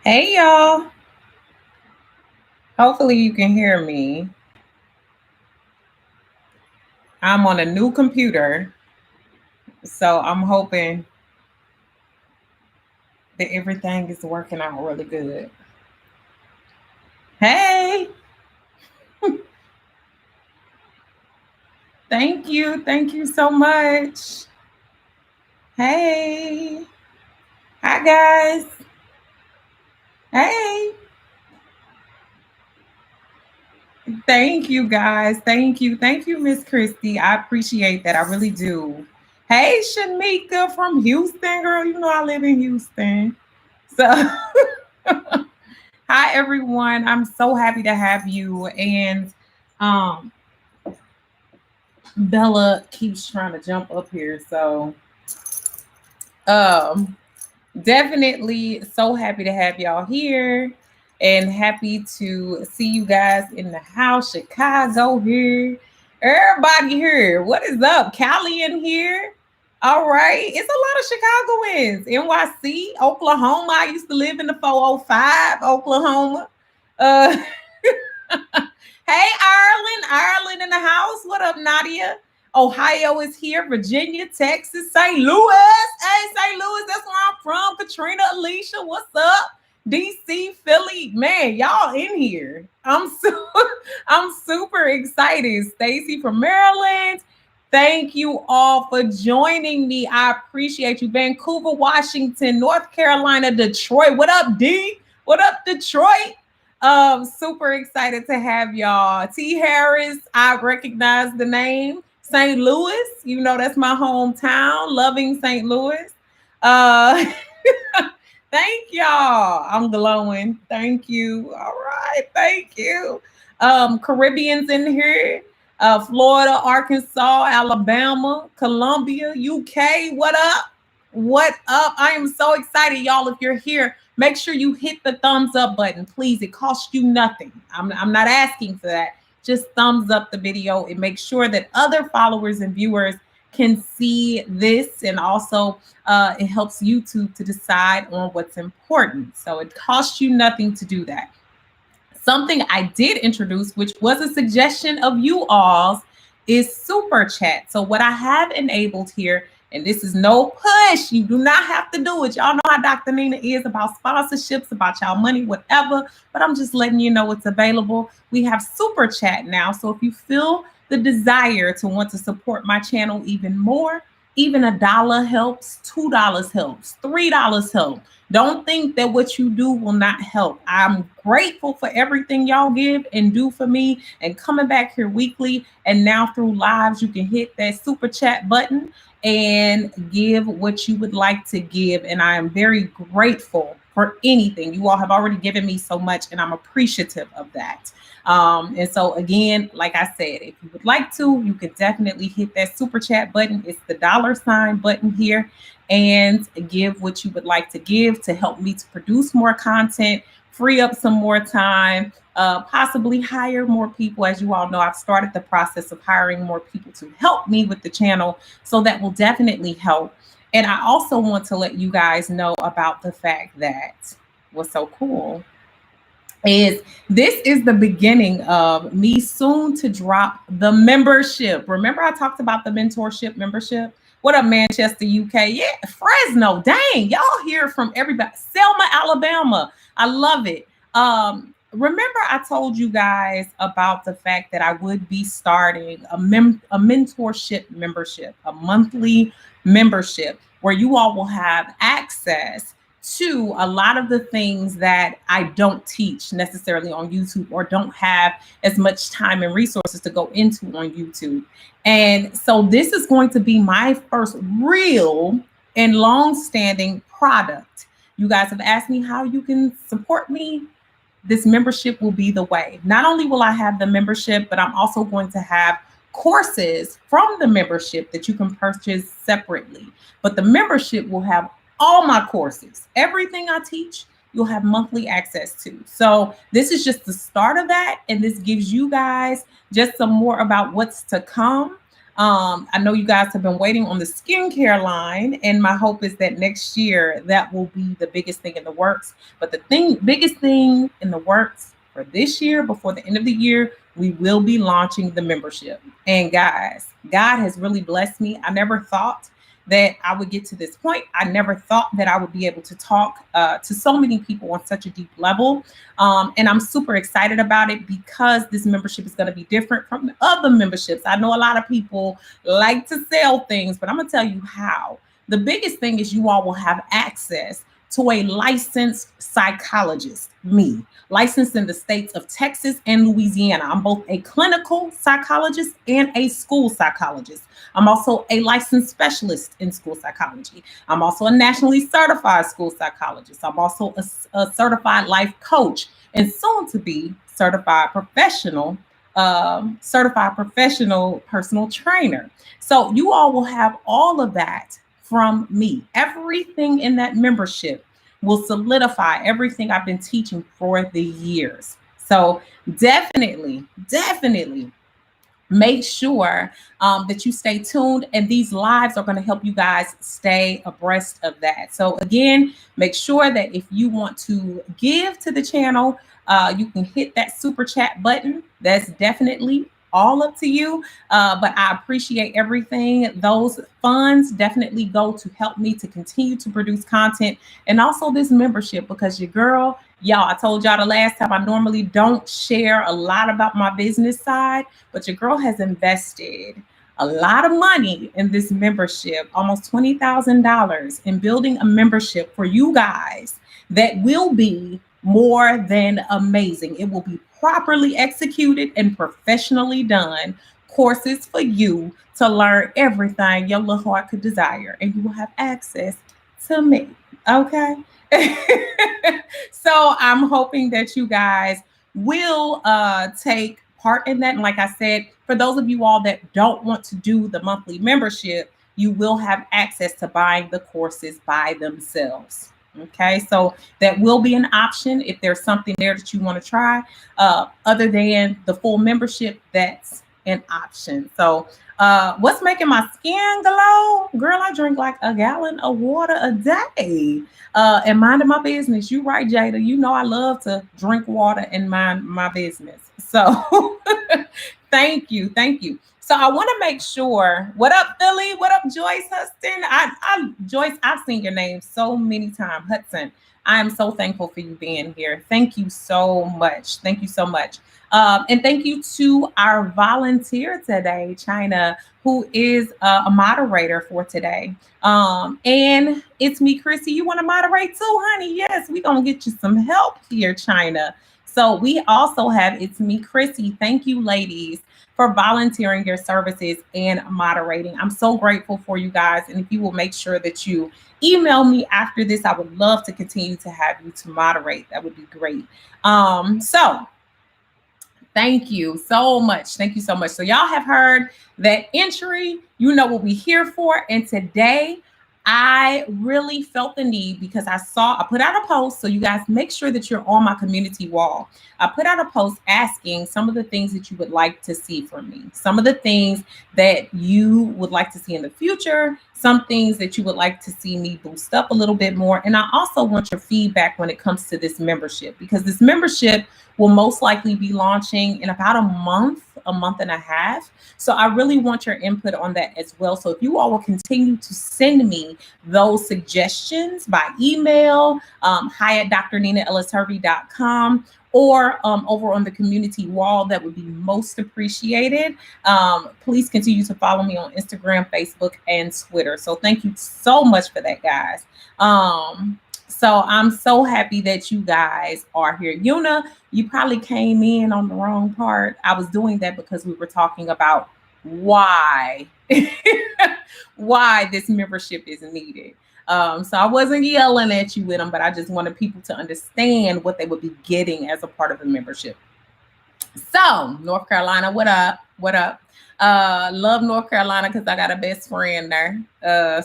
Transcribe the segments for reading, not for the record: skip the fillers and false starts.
Hey y'all. Hopefully you can hear me. I'm on a new computer, so I'm hoping that everything is working out really good. Hey, thank you. Thank you so much. Hey. Hi guys. Hey. Thank you guys. Thank you. Thank you, Miss Christy. I appreciate that. I really do. Hey, Shamika from Houston, girl. You know I live in Houston. So hi everyone. I'm so happy to have you. And um Bella keeps trying to jump up here. So um definitely so happy to have y'all here and happy to see you guys in the house. Chicago here. Everybody here. What is up? Cali in here. All right. It's a lot of Chicagoans. NYC, Oklahoma. I used to live in the 405, Oklahoma. Uh Hey, Ireland. Ireland in the house. What up, Nadia? Ohio is here. Virginia, Texas, St. Louis. Hey, St. Louis, that's where I'm from. Katrina, Alicia, what's up? DC, Philly, man, y'all in here. I'm super excited. Stacy from Maryland. Thank you all for joining me. I appreciate you. Vancouver, Washington, North Carolina, Detroit. What up, D? What up, Detroit? Super excited to have y'all. T. Harris, I recognize the name. St. Louis, you know that's my hometown. Loving St. Louis. Uh, thank y'all. I'm glowing. Thank you. All right, thank you. Caribbeans in here. Florida, Arkansas, Alabama, Colombia, UK. What up? What up? I am so excited, y'all. If you're here, make sure you hit the thumbs up button, please. It costs you nothing. I'm not asking for that. Just thumbs up the video. It makes sure that other followers and viewers can see this, and also it helps YouTube to decide on what's important. So it costs you nothing to do that. Something I did introduce, which was a suggestion of you all's, is super chat. So what I have enabled here, and this is no push, you do not have to do it. Y'all know how Dr. Nina is about sponsorships, about y'all money, whatever, but I'm just letting you know it's available. We have super chat now. So if you feel the desire to want to support my channel even more, even $1 helps, $2 helps, $3 helps. Don't think that what you do will not help. I'm grateful for everything y'all give and do for me, and coming back here weekly. And now through lives, you can hit that super chat button and give what you would like to give. And I am very grateful for anything. You all have already given me so much, and I'm appreciative of that. And so again, like I said, if you would like to, you could definitely hit that super chat button. It's the $ button here, and give what you would like to give to help me to produce more content, free up some more time, possibly hire more people. As you all know, I've started the process of hiring more people to help me with the channel. So that will definitely help. And I also want to let you guys know about the fact that what's so cool is this is the beginning of me soon to drop the membership. Remember I talked about the mentorship membership? What up, Manchester, UK? Yeah, Fresno. Dang, y'all hear from everybody. Selma, Alabama. I love it. Remember I told you guys about the fact that I would be starting a mentorship membership, a monthly membership where you all will have access to a lot of the things that I don't teach necessarily on YouTube, or don't have as much time and resources to go into on YouTube. And so this is going to be my first real and long-standing product. You guys have asked me how you can support me. This membership will be the way. Not only will I have the membership, but I'm also going to have courses from the membership that you can purchase separately. But the membership will have all my courses, everything I teach, you'll have monthly access to. So this is just the start of that. And this gives you guys just some more about what's to come. I know you guys have been waiting on the skincare line, and my hope is that next year that will be the biggest thing in the works. But biggest thing in the works for this year, before the end of the year, we will be launching the membership. And guys, God has really blessed me. I never thought that I would get to this point. I never thought that I would be able to talk to so many people on such a deep level. And I'm super excited about it because this membership is going to be different from the other memberships. I know a lot of people like to sell things, but I'm going to tell you how. The biggest thing is you all will have access to a licensed psychologist, me, licensed in the states of Texas and Louisiana. I'm both a clinical psychologist and a school psychologist. I'm also a licensed specialist in school psychology. I'm also a nationally certified school psychologist. I'm also a certified life coach and soon to be certified professional personal trainer. So you all will have all of that from me. Everything in that membership will solidify everything I've been teaching for the years. So definitely make sure that you stay tuned, and these lives are going to help you guys stay abreast of that. So again, make sure that if you want to give to the channel, you can hit that super chat button. That's definitely all up to you. But I appreciate everything. Those funds definitely go to help me to continue to produce content, and also this membership, because your girl, y'all, I told y'all the last time, I normally don't share a lot about my business side, but your girl has invested a lot of money in this membership, almost $20,000 in building a membership for you guys that will be more than amazing. It will be properly executed and professionally done courses for you to learn everything your little heart could desire, and you will have access to me. Okay. So I'm hoping that you guys will take part in that. And like I said, for those of you all that don't want to do the monthly membership, you will have access to buying the courses by themselves. Okay, so that will be an option if there's something there that you want to try. Other than the full membership, that's an option. So what's making my skin glow? Girl, I drink like a gallon of water a day. And minding my business. You right, Jada. You know I love to drink water and mind my business. So thank you. So I want to make sure. What up, Philly? What up, Joyce Huston? Joyce, I've seen your name so many times. Hudson, I am so thankful for you being here. Thank you so much. And thank you to our volunteer today, China, who is a moderator for today. And it's me, Chrissy. You want to moderate too, honey? Yes, we're going to get you some help here, China. So we also have It's Me, Chrissy. Thank you, ladies, for volunteering your services and moderating. I'm so grateful for you guys. And if you will make sure that you email me after this, I would love to continue to have you to moderate. That would be great. So thank you so much. So y'all have heard that entry. You know what we're here for. And today, I really felt the need because I put out a post. So you guys make sure that you're on my community wall. I put out a post asking some of the things that you would like to see from me, some of the things that you would like to see in the future, some things that you would like to see me boost up a little bit more. And I also want your feedback when it comes to this membership, because this membership will most likely be launching in about a month and a half. So I really want your input on that as well. So if you all will continue to send me those suggestions by email, hi@drninaellishervey.com, or over on the community wall, that would be most appreciated. Please continue to follow me on Instagram, Facebook, and Twitter. So thank you so much for that, guys. So I'm so happy that you guys are here. Yuna, you probably came in on the wrong part. I was doing that because we were talking about why this membership is needed. So I wasn't yelling at you with them, but I just wanted people to understand what they would be getting as a part of the membership. So North Carolina, what up? Love North Carolina because I got a best friend there.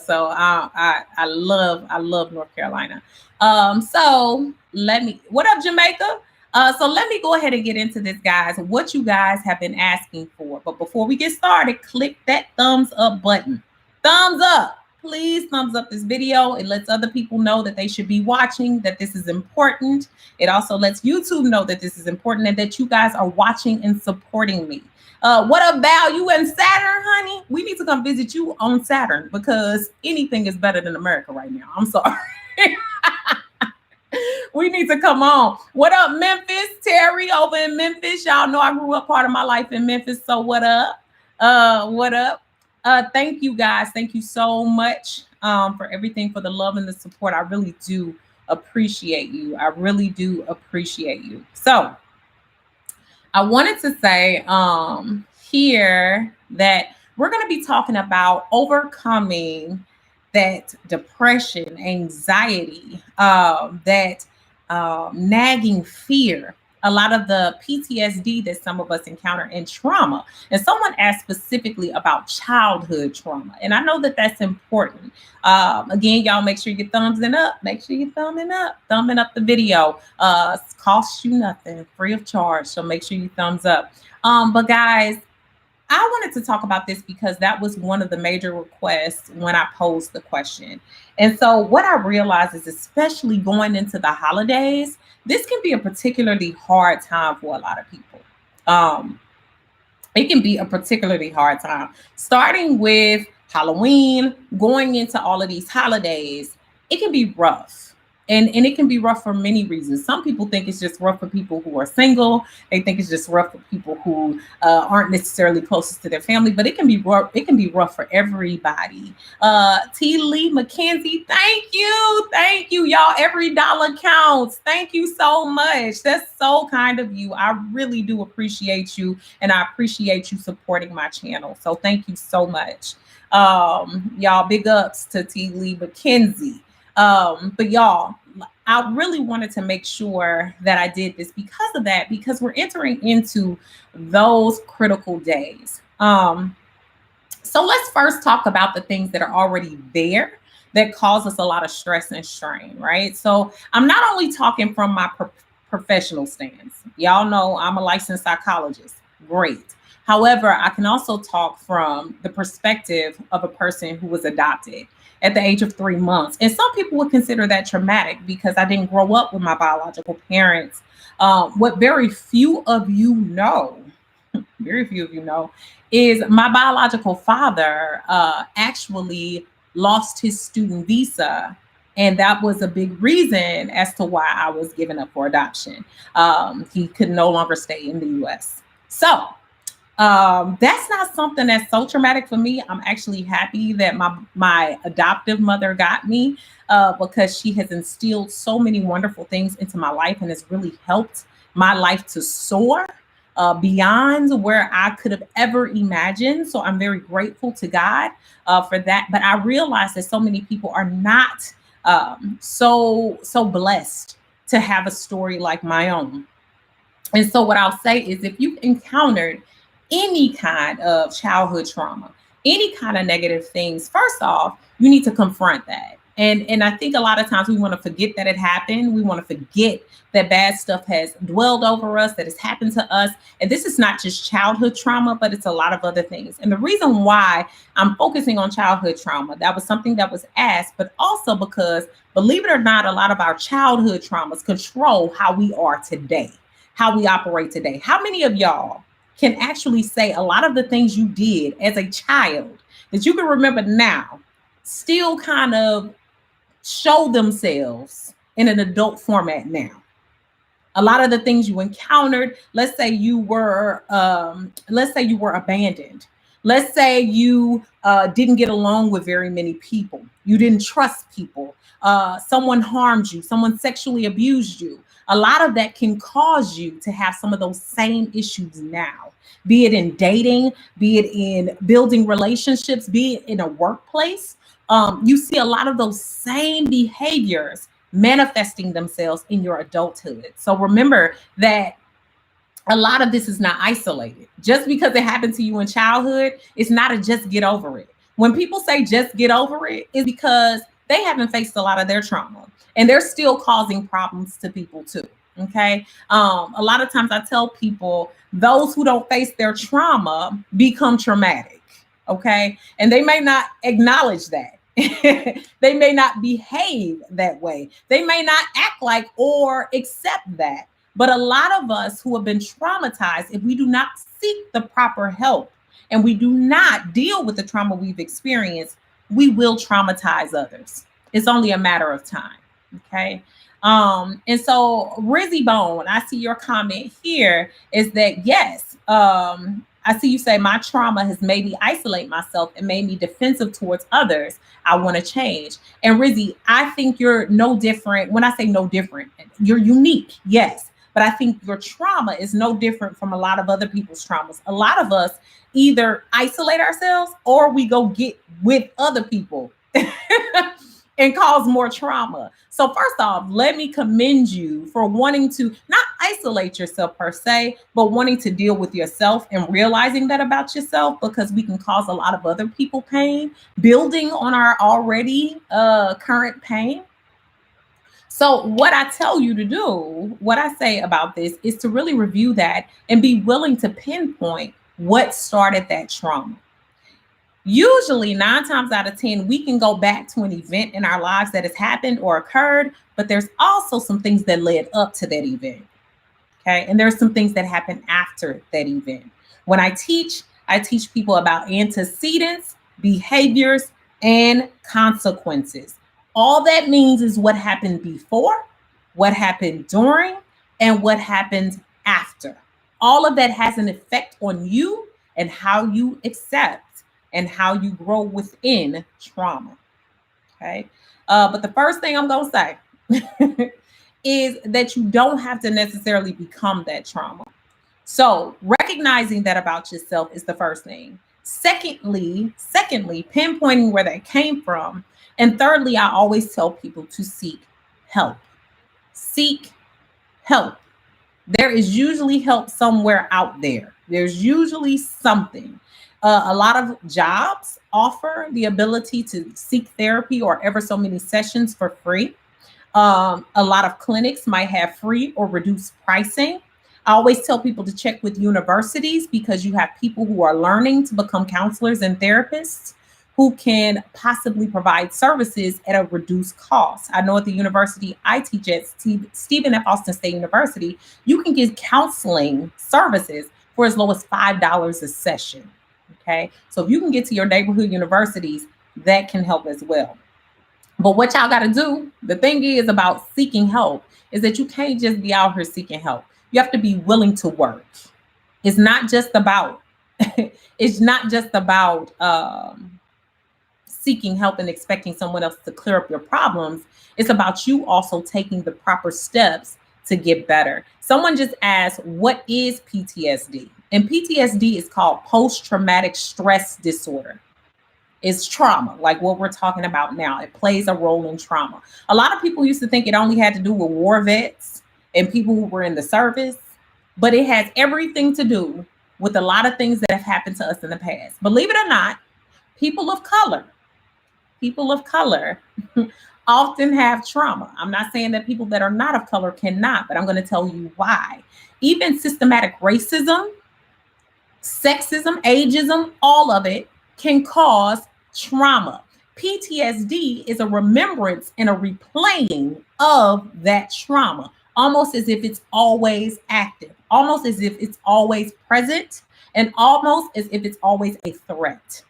So I love North Carolina. So what up, Jamaica? So let me go ahead and get into this, guys, what you guys have been asking for. But before we get started, click that thumbs up button. Thumbs up. Please thumbs up this video. It lets other people know that they should be watching, that this is important. It also lets YouTube know that this is important and that you guys are watching and supporting me. What up, Val? You in Saturn, honey? We need to come visit you on Saturn because anything is better than America right now. I'm sorry. We need to come on. What up, Memphis? Terry over in Memphis. Y'all know I grew up part of my life in Memphis. So what up? What up? Thank you guys. Thank you so much for everything, for the love and the support. I really do appreciate you. I really do appreciate you. So I wanted to say here that we're going to be talking about overcoming that depression, anxiety, that nagging fear, a lot of the PTSD that some of us encounter in trauma. And someone asked specifically about childhood trauma. And I know that that's important. Again, y'all make sure you're thumbsing up. Make sure you're thumbing up the video. Costs you nothing, free of charge. So make sure you thumbs up. But guys, I wanted to talk about this because that was one of the major requests when I posed the question. And so what I realized is, especially going into the holidays, this can be a particularly hard time for a lot of people. It can be a particularly hard time, starting with Halloween, going into all of these holidays. It can be rough. And it can be rough for many reasons. Some people think it's just rough for people who are single. They think it's just rough for people who aren't necessarily closest to their family, but it can be rough. It can be rough for everybody. T. Lee McKenzie, thank you, y'all. Every dollar counts. Thank you so much. That's so kind of you. I really do appreciate you, and I appreciate you supporting my channel. So thank you so much, y'all. Big ups to T. Lee McKenzie. But y'all, I really wanted to make sure that I did this because we're entering into those critical days. So let's first talk about the things that are already there that cause us a lot of stress and strain, right? So I'm not only talking from my professional stance. Y'all know I'm a licensed psychologist. Great. However, I can also talk from the perspective of a person who was adopted at the age of 3 months. And some people would consider that traumatic because I didn't grow up with my biological parents. What very few of you know, is my biological father actually lost his student visa. And that was a big reason as to why I was given up for adoption. He could no longer stay in the US. So that's not something that's so traumatic for me. I'm actually happy that my adoptive mother got me because she has instilled so many wonderful things into my life and has really helped my life to soar beyond where I could have ever imagined. So I'm very grateful to God for that. But I realize that so many people are not so blessed to have a story like my own. And so what I'll say is, if you've encountered any kind of childhood trauma, any kind of negative things, first off, you need to confront that. And I think a lot of times we want to forget that it happened. We want to forget that bad stuff has dwelled over us, that has happened to us. And this is not just childhood trauma, but it's a lot of other things. And the reason why I'm focusing on childhood trauma, that was something that was asked, but also because, believe it or not, a lot of our childhood traumas control how we are today, how we operate today. How many of y'all can actually say a lot of the things you did as a child that you can remember now still kind of show themselves in an adult format now? A lot of the things you encountered, let's say you were abandoned. Let's say you didn't get along with very many people. You didn't trust people. Someone harmed you. Someone sexually abused you. A lot of that can cause you to have some of those same issues now, be it in dating, be it in building relationships, be it in a workplace. You see a lot of those same behaviors manifesting themselves in your adulthood. So remember that a lot of this is not isolated. Just because it happened to you in childhood, it's not a just get over it. When people say just get over it, it's because they haven't faced a lot of their trauma and they're still causing problems to people too. Okay. A lot of times I tell people those who don't face their trauma become traumatic. Okay. And they may not acknowledge that. They may not behave that way. They may not act like or accept that. But a lot of us who have been traumatized, if we do not seek the proper help and we do not deal with the trauma we've experienced, we will traumatize others. It's only a matter of time. Okay. And so Rizzy Bone, I see your comment here is that yes, I see you say my trauma has made me isolate myself and made me defensive towards others. I want to change. And Rizzy, I think you're no different. When I say no different, you're unique, yes. But I think your trauma is no different from a lot of other people's traumas. A lot of us either isolate ourselves or we go get with other people and cause more trauma. So first off, let me commend you for wanting to not isolate yourself per se, but wanting to deal with yourself and realizing that about yourself, because we can cause a lot of other people pain, building on our already current pain. So what I tell you to do, what I say about this is to really review that and be willing to pinpoint what started that trauma. Usually 9 times out of 10, we can go back to an event in our lives that has happened or occurred, but there's also some things that led up to that event. Okay. And there's some things that happen after that event. When I teach people about antecedents, behaviors, and consequences. All that means is what happened before, what happened during, and what happened after. All of that has an effect on you and how you accept and how you grow within trauma. Okay. But the first thing I'm going to say is that you don't have to necessarily become that trauma. So recognizing that about yourself is the first thing. Secondly, pinpointing where that came from. And thirdly, I always tell people to seek help. Seek help. There is usually help somewhere out there. There's usually something. A lot of jobs offer the ability to seek therapy or ever so many sessions for free. A lot of clinics might have free or reduced pricing. I always tell people to check with universities because you have people who are learning to become counselors and therapists who can possibly provide services at a reduced cost. I know at the university I teach at, Stephen F. Austin State University, you can get counseling services for as low as $5 a session. Okay. So if you can get to your neighborhood universities, that can help as well. But what y'all got to do, the thing is about seeking help, is that you can't just be out here seeking help. You have to be willing to work. It's not just about, it's not just about seeking help and expecting someone else to clear up your problems. It's about you also taking the proper steps to get better. Someone just asked, what is PTSD? And PTSD is called post-traumatic stress disorder. It's trauma, like what we're talking about now. It plays a role in trauma. A lot of people used to think it only had to do with war vets and people who were in the service, but it has everything to do with a lot of things that have happened to us in the past. Believe it or not, people of color often have trauma. I'm not saying that people that are not of color cannot, but I'm going to tell you why. Even systematic racism, sexism, ageism, all of it can cause trauma. PTSD is a remembrance and a replaying of that trauma, almost as if it's always active, almost as if it's always present, and almost as if it's always a threat.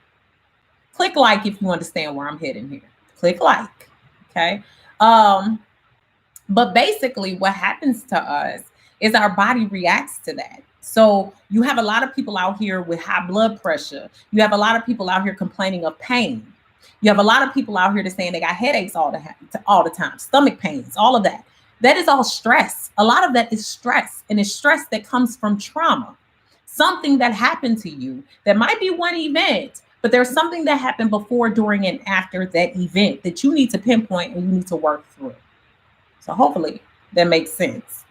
Click like if you understand where I'm heading here. Click like, okay? But basically what happens to us is our body reacts to that. So you have a lot of people out here with high blood pressure. You have a lot of people out here complaining of pain. You have a lot of people out here that's saying they got headaches all the time, stomach pains, all of that. That is all stress. A lot of that is stress, and it's stress that comes from trauma. Something that happened to you that might be one event, but there's something that happened before, during, and after that event that you need to pinpoint and you need to work through. So hopefully that makes sense.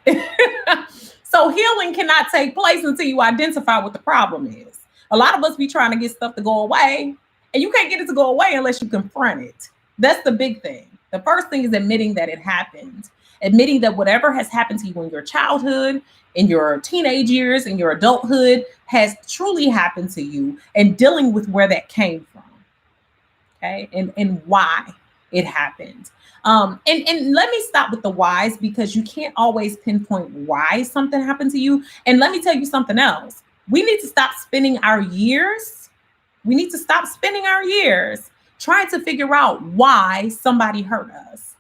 So healing cannot take place until you identify what the problem is. A lot of us be trying to get stuff to go away, and you can't get it to go away unless you confront it. That's the big thing. The first thing is admitting that it happened. Admitting that whatever has happened to you in your childhood, in your teenage years, in your adulthood has truly happened to you, and dealing with where that came from. Okay. And why it happened. And let me stop with the whys, because you can't always pinpoint why something happened to you. And let me tell you something else. We need to stop spending our years. We need to stop spending our years trying to figure out why somebody hurt us.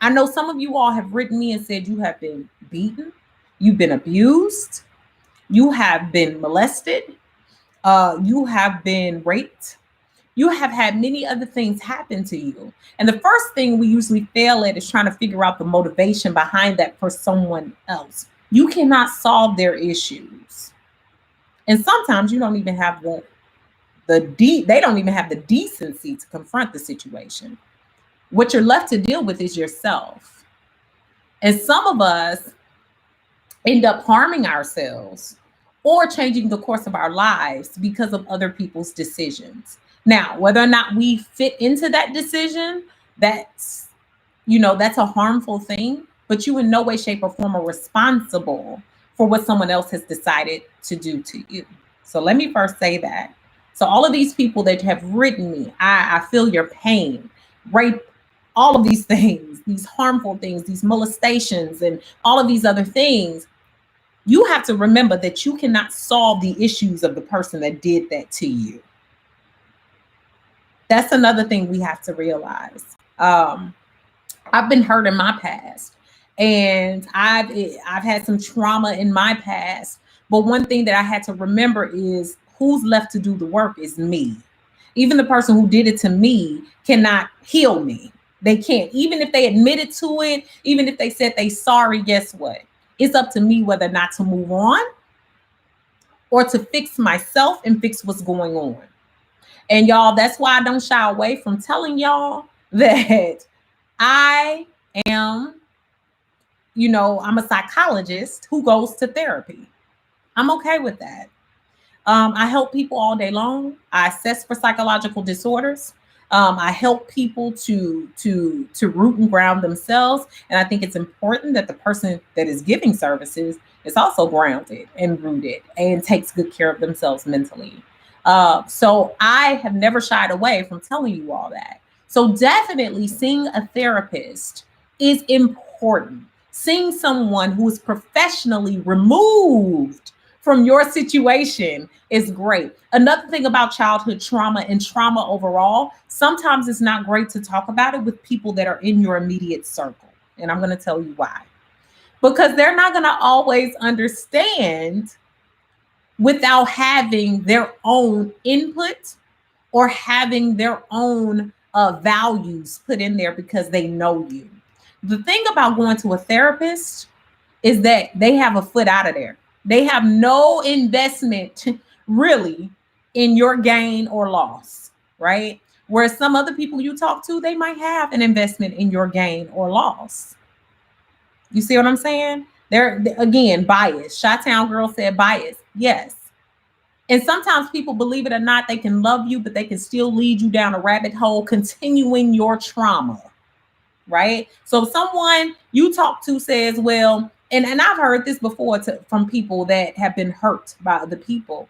I know some of you all have written me and said you have been beaten, you've been abused, you have been molested, you have been raped, you have had many other things happen to you. And the first thing we usually fail at is trying to figure out the motivation behind that for someone else. You cannot solve their issues. And sometimes you don't even have they don't even have the decency to confront the situation. What you're left to deal with is yourself. And some of us end up harming ourselves or changing the course of our lives because of other people's decisions. Now, whether or not we fit into that decision, that's a harmful thing, but you in no way, shape, or form are responsible for what someone else has decided to do to you. So let me first say that. So all of these people that have written me, I feel your pain, rape, all of these things, these harmful things, these molestations, and all of these other things. You have to remember that you cannot solve the issues of the person that did that to you. That's another thing we have to realize. I've been hurt in my past, and I've had some trauma in my past. But one thing that I had to remember is who's left to do the work is me. Even the person who did it to me cannot heal me. They can't. Even if they admitted to it, even if they said they sorry, guess what? It's up to me whether or not to move on or to fix myself and fix what's going on. And y'all, that's why I don't shy away from telling y'all that I am, I'm a psychologist who goes to therapy. I'm okay with that. I help people all day long. I assess for psychological disorders. I help people to root and ground themselves. And I think it's important that the person that is giving services is also grounded and rooted and takes good care of themselves mentally. So I have never shied away from telling you all that. So definitely seeing a therapist is important. Seeing someone who is professionally removed from your situation is great. Another thing about childhood trauma and trauma overall, sometimes it's not great to talk about it with people that are in your immediate circle. And I'm going to tell you why. Because they're not going to always understand without having their own input or having their own values put in there because they know you. The thing about going to a therapist is that they have a foot out of there. They have no investment really in your gain or loss, right? Whereas some other people you talk to, they might have an investment in your gain or loss. You see what I'm saying? They're, again, bias. Chi-Town Girl said bias. Yes. And sometimes people, believe it or not, they can love you, but they can still lead you down a rabbit hole, continuing your trauma, right? So someone you talk to says, well, and I've heard this before from people that have been hurt by other people.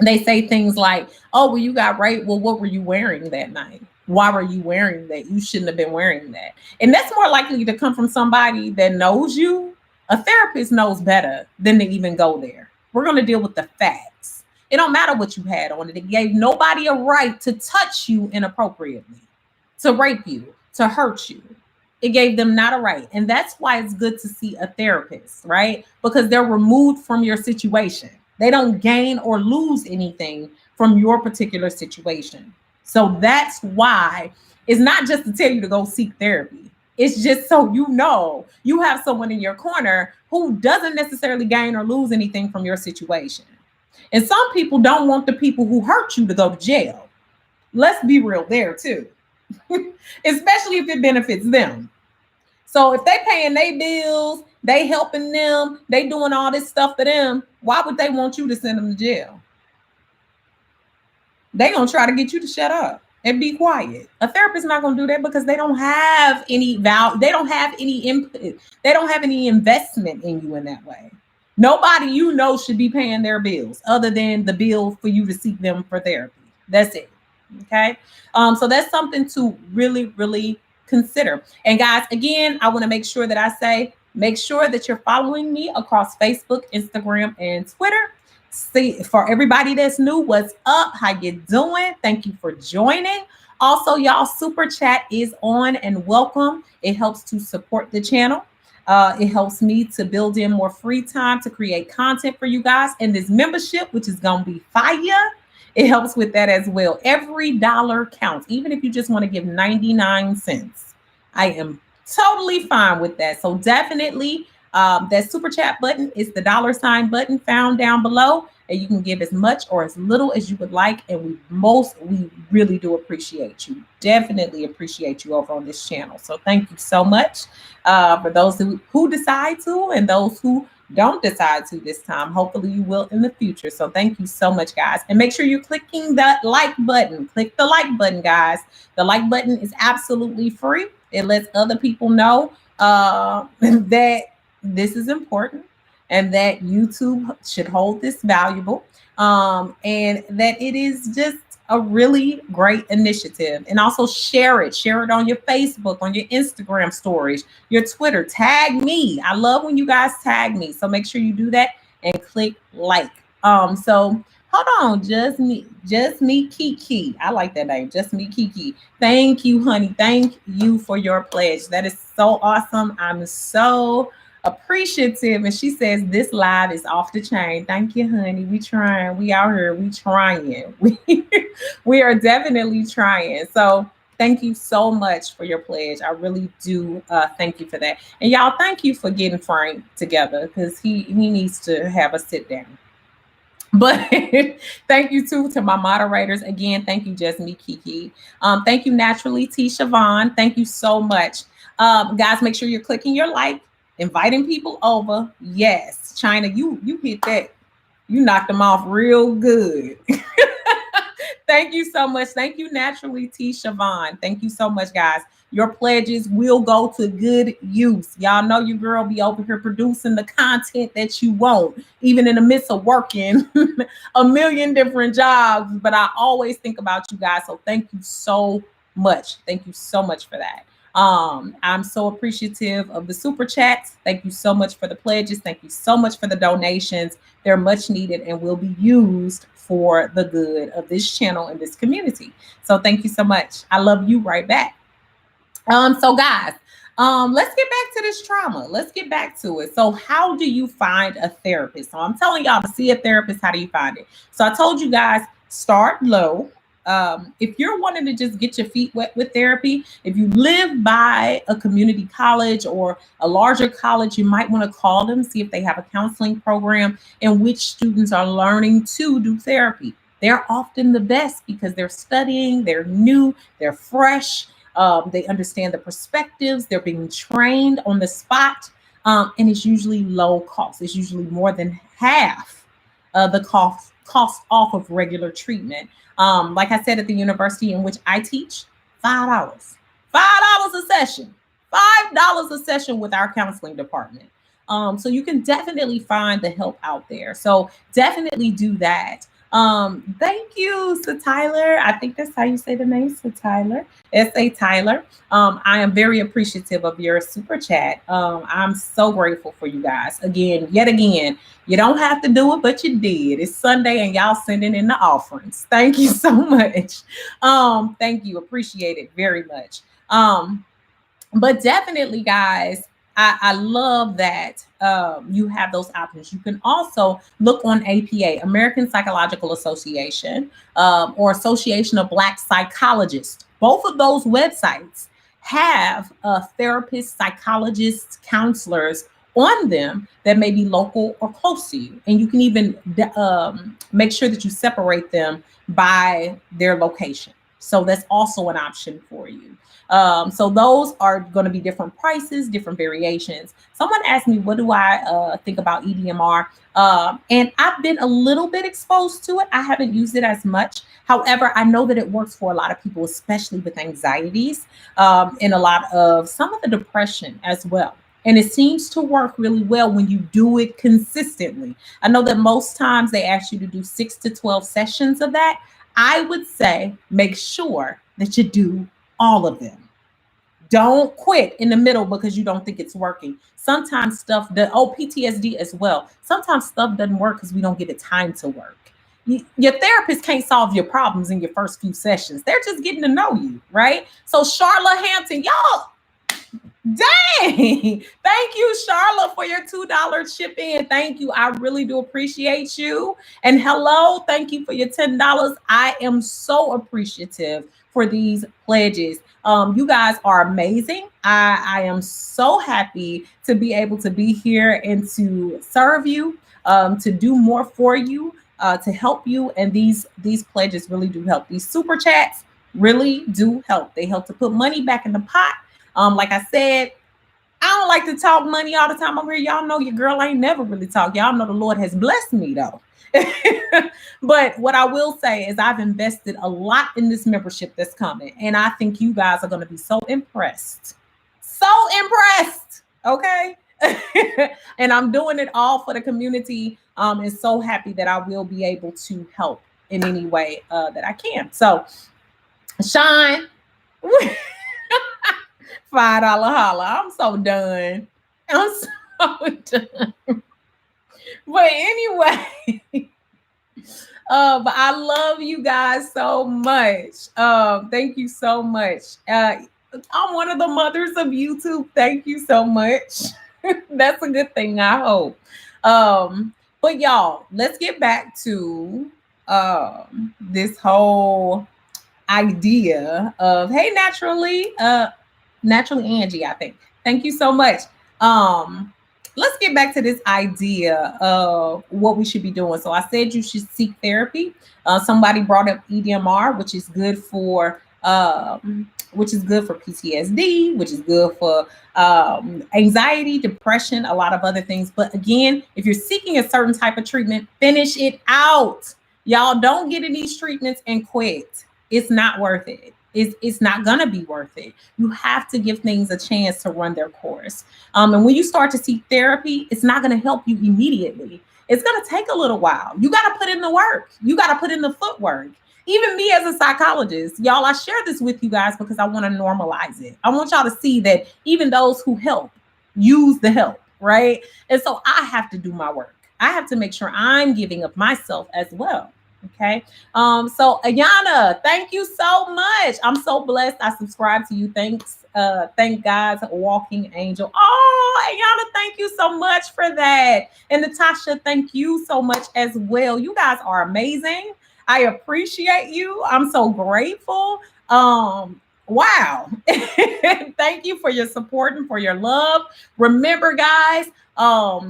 They say things like, oh, well, you got raped. Well, what were you wearing that night? Why were you wearing that? You shouldn't have been wearing that. And that's more likely to come from somebody that knows you. A therapist knows better than to even go there. We're going to deal with the facts. It don't matter what you had on it. It gave nobody a right to touch you inappropriately, to rape you, to hurt you. It gave them not a right. And that's why it's good to see a therapist, right? Because they're removed from your situation. They don't gain or lose anything from your particular situation. So that's why it's not just to tell you to go seek therapy. It's just so you have someone in your corner who doesn't necessarily gain or lose anything from your situation. And some people don't want the people who hurt you to go to jail. Let's be real there too. Especially if it benefits them. So if they paying their bills, they helping them, they doing all this stuff for them, why would they want you to send them to jail? They gonna try to get you to shut up. and be quiet. A therapist is not going to do that because they don't have any value. They don't have any input. They don't have any investment in you in that way. Nobody you know should be paying their bills other than the bill for you to seek them for therapy. That's it. Okay. So that's something to really, really consider. And guys, again, I want to make sure that I say, make sure that you're following me across Facebook, Instagram, and Twitter. See, for everybody that's new, what's up? How you doing? Thank you for joining. Also, y'all, super chat is on and welcome. It helps to support the channel. It helps me to build in more free time to create content for you guys. And this membership, which is going to be fire, it helps with that as well. Every dollar counts, even if you just want to give 99 cents. I am totally fine with that. So definitely that super chat button is the $ button found down below. And you can give as much or as little as you would like. And we really do appreciate you. Definitely appreciate you over on this channel. So thank you so much for those who decide to and those who don't decide to this time. Hopefully you will in the future. So thank you so much, guys. And make sure you're clicking that like button. Click the like button, guys. The like button is absolutely free. It lets other people know that this is important and that YouTube should hold this valuable and that it is just a really great initiative. And also share it on your Facebook, on your Instagram stories, your Twitter. Tag me. I love when you guys tag me. So make sure you do that and click like. So hold on, just me Kiki. I like that name, just me Kiki. Thank you, honey. Thank you for your pledge. That is so awesome. I'm so appreciative. And she says this live is off the chain. Thank you, honey. We trying. We out here. We trying. We are definitely trying. So thank you so much for your pledge. I really do thank you for that. And y'all, thank you for getting Frank together because he needs to have a sit down. But thank you too to my moderators. Again, thank you, Just Me Kiki. Thank you, Naturally T. Siobhan. Thank you so much. Guys, make sure you're clicking your like, inviting people over. Yes, China, you hit that. You knocked them off real good. Thank you so much. Thank you, Naturally T. Siobhan. Thank you so much, guys. Your pledges will go to good use. Y'all know your girl be over here producing the content that you want, even in the midst of working a million different jobs. But I always think about you guys. So thank you so much. Thank you so much for that. I'm so appreciative of the super chats. Thank you so much for the pledges. Thank you so much for the donations. They're much needed and will be used for the good of this channel and this community. So thank you so much. I love you right back. So guys, let's get back to this trauma. Let's get back to it. So how do you find a therapist? So I'm telling y'all to see a therapist. How do you find it? So I told you guys, start low. If you're wanting to just get your feet wet with therapy, if you live by a community college or a larger college, you might want to call them, see if they have a counseling program in which students are learning to do therapy. They're often the best because they're studying, they're new, they're fresh, they understand the perspectives, they're being trained on the spot, and it's usually low cost. It's usually more than half the cost off of regular treatment. Like I said, at the university in which I teach, $5 a session, $5 a session with our counseling department. So you can definitely find the help out there. So definitely do that. Thank you, Sir Tyler. I think that's how you say the name, Sir Tyler. S.A. Tyler. I am very appreciative of your super chat. I'm so grateful for you guys. Yet again, you don't have to do it, but you did. It's Sunday and y'all sending in the offerings. Thank you so much. Thank you. Appreciate it very much. But definitely, guys, I love that you have those options. You can also look on APA, American Psychological Association, or Association of Black Psychologists. Both of those websites have therapists, psychologists, counselors on them that may be local or close to you. And you can even make sure that you separate them by their location. So that's also an option for you. So those are going to be different prices, different variations. Someone asked me, what do I think about EDMR? And I've been a little bit exposed to it. I haven't used it as much. However, I know that it works for a lot of people, especially with anxieties, and a lot of some of the depression as well. And it seems to work really well when you do it consistently. I know that most times they ask you to do 6 to 12 sessions of that. I would say make sure that you do all of them. Don't quit in the middle because you don't think it's working. Sometimes stuff that, PTSD as well. Sometimes stuff doesn't work because we don't give it time to work. Your therapist can't solve your problems in your first few sessions. They're just getting to know you, right? So Charlotte Hampton, y'all, dang. Thank you, Charlotte, for your $2 chip in. Thank you. I really do appreciate you. And hello, thank you for your $10. I am so appreciative for these pledges. You guys are amazing. I am so happy to be able to be here and to serve you, to do more for you, to help you. And these pledges really do help. These super chats really do help. They help to put money back in the pot. Like I said, I don't like to talk money all the time over here. Y'all know your girl ain't never really talk. Y'all know the Lord has blessed me though. But what I will say is I've invested a lot in this membership that's coming. And I think you guys are going to be so impressed. So impressed. Okay. And I'm doing it all for the community. And so happy that I will be able to help in any way that I can. So, Sean, $5 holla. I'm so done. I'm so done. But anyway, but I love you guys so much. Thank you so much. I'm one of the mothers of YouTube. Thank you so much. That's a good thing, I hope. But y'all, let's get back to this whole idea of, hey, naturally Angie, I think. Thank you so much. Let's get back to this idea of what we should be doing. So I said you should seek therapy. Somebody brought up EDMR, which is good for PTSD, which is good for anxiety, depression, a lot of other things. But again, if you're seeking a certain type of treatment, finish it out. Y'all don't get in these treatments and quit. It's not worth it. It's not going to be worth it. You have to give things a chance to run their course. And when you start to seek therapy, it's not going to help you immediately. It's going to take a little while. You got to put in the work. You got to put in the footwork. Even me as a psychologist, y'all, I share this with you guys because I want to normalize it. I want y'all to see that even those who help use the help, right? And so I have to do my work. I have to make sure I'm giving of myself as well. Okay. So Ayana, thank you so much. I'm so blessed. I subscribe to you. Thanks. Thank God's walking angel. Oh, Ayana, thank you so much for that. And Natasha, thank you so much as well. You guys are amazing. I appreciate you. I'm so grateful. Wow. Thank you for your support and for your love. Remember, guys, all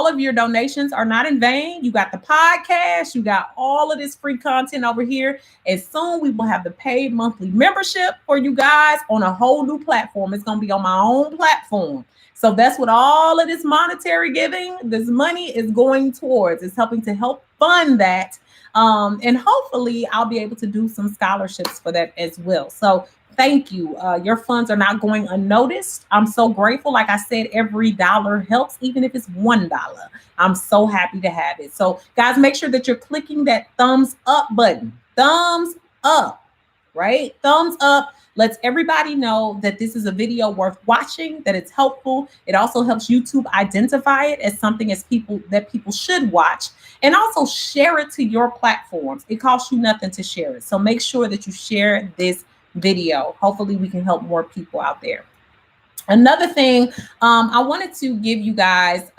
of your donations are not in vain. You got the podcast, you got all of this free content over here. And soon we will have the paid monthly membership for you guys on a whole new platform. It's going to be on my own platform. So that's what all of this monetary giving, this money is going towards. It's helping to help fund that. And hopefully I'll be able to do some scholarships for that as well. So thank you. Your funds are not going unnoticed. I'm so grateful. Like I said, every dollar helps, even if it's $1. I'm so happy to have it. So guys, make sure that you're clicking that thumbs up button. Thumbs up, right? Thumbs up. Lets everybody know that this is a video worth watching, that it's helpful. It also helps YouTube identify it as something that people should watch, and also share it to your platforms. It costs you nothing to share it. So make sure that you share this video. Hopefully we can help more people out there. Another thing I wanted to give you guys,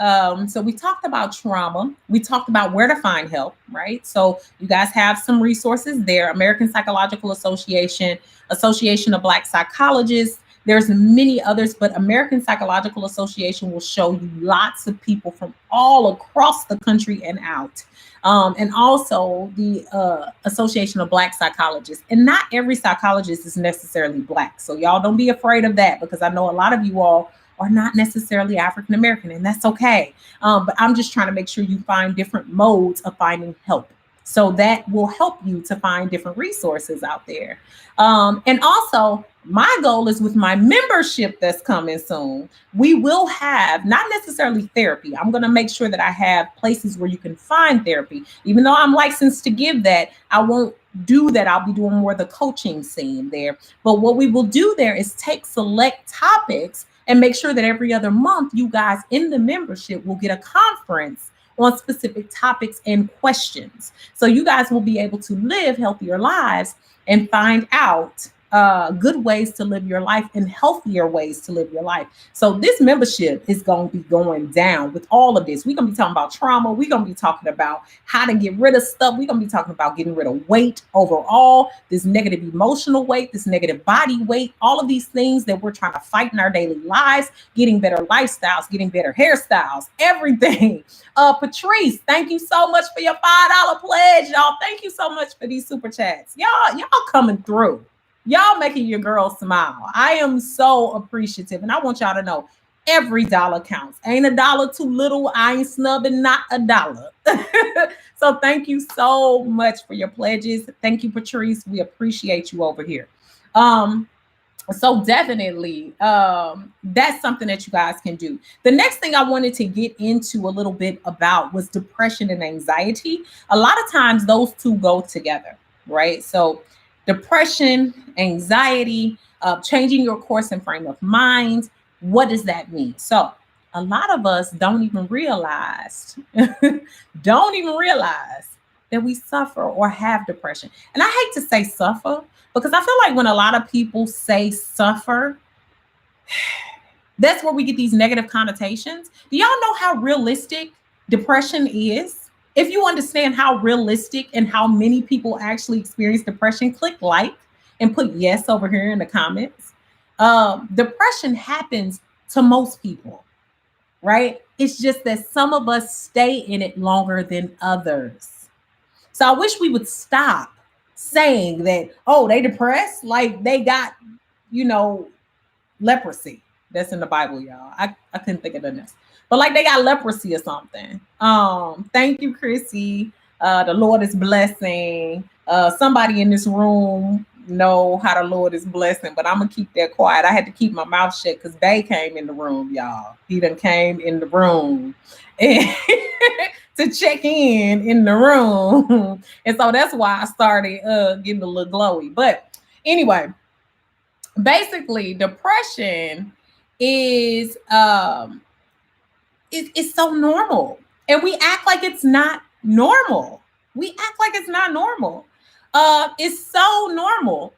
so we talked about trauma. We talked about where to find help, right? So you guys have some resources there. American Psychological Association, Association of Black Psychologists. There's many others, but American Psychological Association will show you lots of people from all across the country and out. And also the Association of Black Psychologists. And not every psychologist is necessarily Black. So y'all don't be afraid of that, because I know a lot of you all are not necessarily African American, and that's okay. But I'm just trying to make sure you find different modes of finding help. So that will help you to find different resources out there. And also, my goal is with my membership that's coming soon, we will have not necessarily therapy. I'm going to make sure that I have places where you can find therapy. Even though I'm licensed to give that, I won't do that. I'll be doing more of the coaching scene there. But what we will do there is take select topics and make sure that every other month, you guys in the membership will get a conference on specific topics and questions. So you guys will be able to live healthier lives and find out good ways to live your life and healthier ways to live your life. So this membership is going to be going down with all of this. We're going to be talking about trauma. We're going to be talking about how to get rid of stuff. We're going to be talking about getting rid of weight overall, this negative emotional weight, this negative body weight, all of these things that we're trying to fight in our daily lives, getting better lifestyles, getting better hairstyles, everything. Patrice, thank you so much for your $5 pledge, y'all. Thank you so much for these super chats. Y'all coming through. Y'all making your girl smile. I am so appreciative. And I want y'all to know every dollar counts. Ain't a dollar too little. I ain't snubbing not a dollar. So thank you so much for your pledges. Thank you, Patrice. We appreciate you over here. So definitely, that's something that you guys can do. The next thing I wanted to get into a little bit about was depression and anxiety. A lot of times those two go together, right? So depression, anxiety, changing your course and frame of mind. What does that mean? So a lot of us don't even realize that we suffer or have depression. And I hate to say suffer, because I feel like when a lot of people say suffer, that's where we get these negative connotations. Do y'all know how realistic depression is? If you understand how realistic and how many people actually experience depression, click like and put yes over here in the comments. Depression happens to most people, right? It's just that some of us stay in it longer than others. So I wish we would stop saying that, oh, they depressed, like they got, leprosy. That's in the Bible, y'all. I couldn't think of the next. But like they got leprosy or something. Thank you, Chrissy. The Lord is blessing. Somebody in this room know how the Lord is blessing, but I'm gonna keep that quiet. I had to keep my mouth shut because they came in the room, y'all. He done came in the room and to check in the room. And so that's why I started getting a little glowy. But anyway, basically depression is it's so normal, and we act like it's not normal. It's so normal.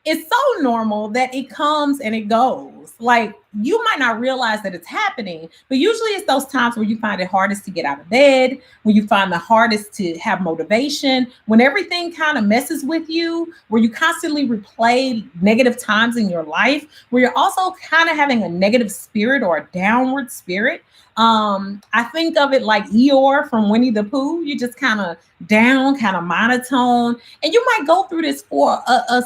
It's so normal that it comes and it goes. Like, you might not realize that it's happening, but usually it's those times where you find it hardest to get out of bed, when you find the hardest to have motivation, when everything kind of messes with you, where you constantly replay negative times in your life, where you're also kind of having a negative spirit or a downward spirit. I think of it like Eeyore from Winnie the Pooh. You just kind of down, kind of monotone, and you might go through this for a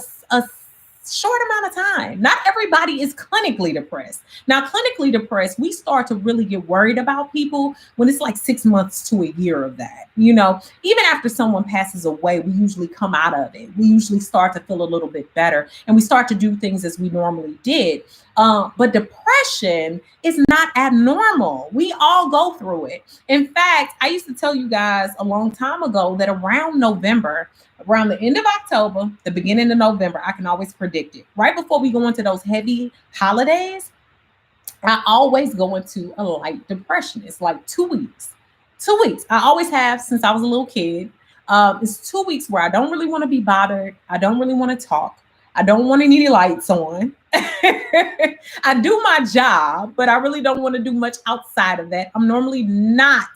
short amount of time. Not everybody is clinically depressed. Now, clinically depressed, we start to really get worried about people when it's like 6 months to a year of that. Even after someone passes away, we usually come out of it. We usually start to feel a little bit better, and we start to do things as we normally did. But depression is not abnormal. We all go through it. In fact, I used to tell you guys a long time ago that around November, around the end of October, the beginning of November, I can always predict it. Right before we go into those heavy holidays, I always go into a light depression. It's like 2 weeks. 2 weeks. I always have since I was a little kid. It's 2 weeks where I don't really want to be bothered. I don't really want to talk. I don't want any lights on. I do my job, but I really don't want to do much outside of that. I'm normally not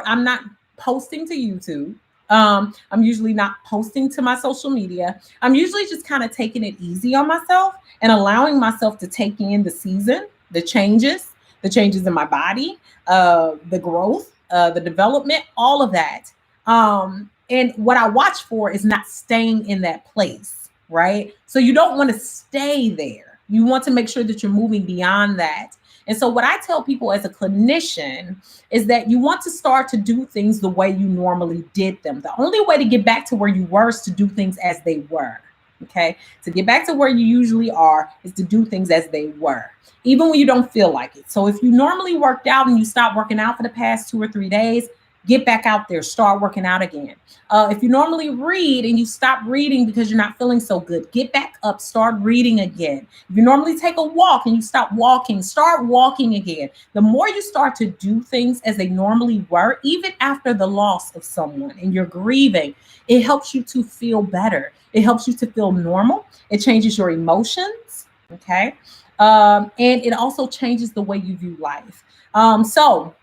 I'm not posting to YouTube. I'm usually not posting to my social media. I'm usually just kind of taking it easy on myself and allowing myself to take in the season, the changes in my body, the growth, the development, all of that. And what I watch for is not staying in that place, right? So you don't want to stay there. You want to make sure that you're moving beyond that. And so, what I tell people as a clinician is that you want to start to do things the way you normally did them. The only way to get back to where you were is to do things as they were. Okay. To get back to where you usually are is to do things as they were, even when you don't feel like it. So, if you normally worked out and you stop working out for the past 2 or 3 days, get back out there, start working out again. If you normally read and you stop reading because you're not feeling so good, get back up, start reading again. If you normally take a walk and you stop walking, start walking again. The more you start to do things as they normally were, even after the loss of someone and you're grieving, it helps you to feel better. It helps you to feel normal. It changes your emotions. Okay. And it also changes the way you view life. So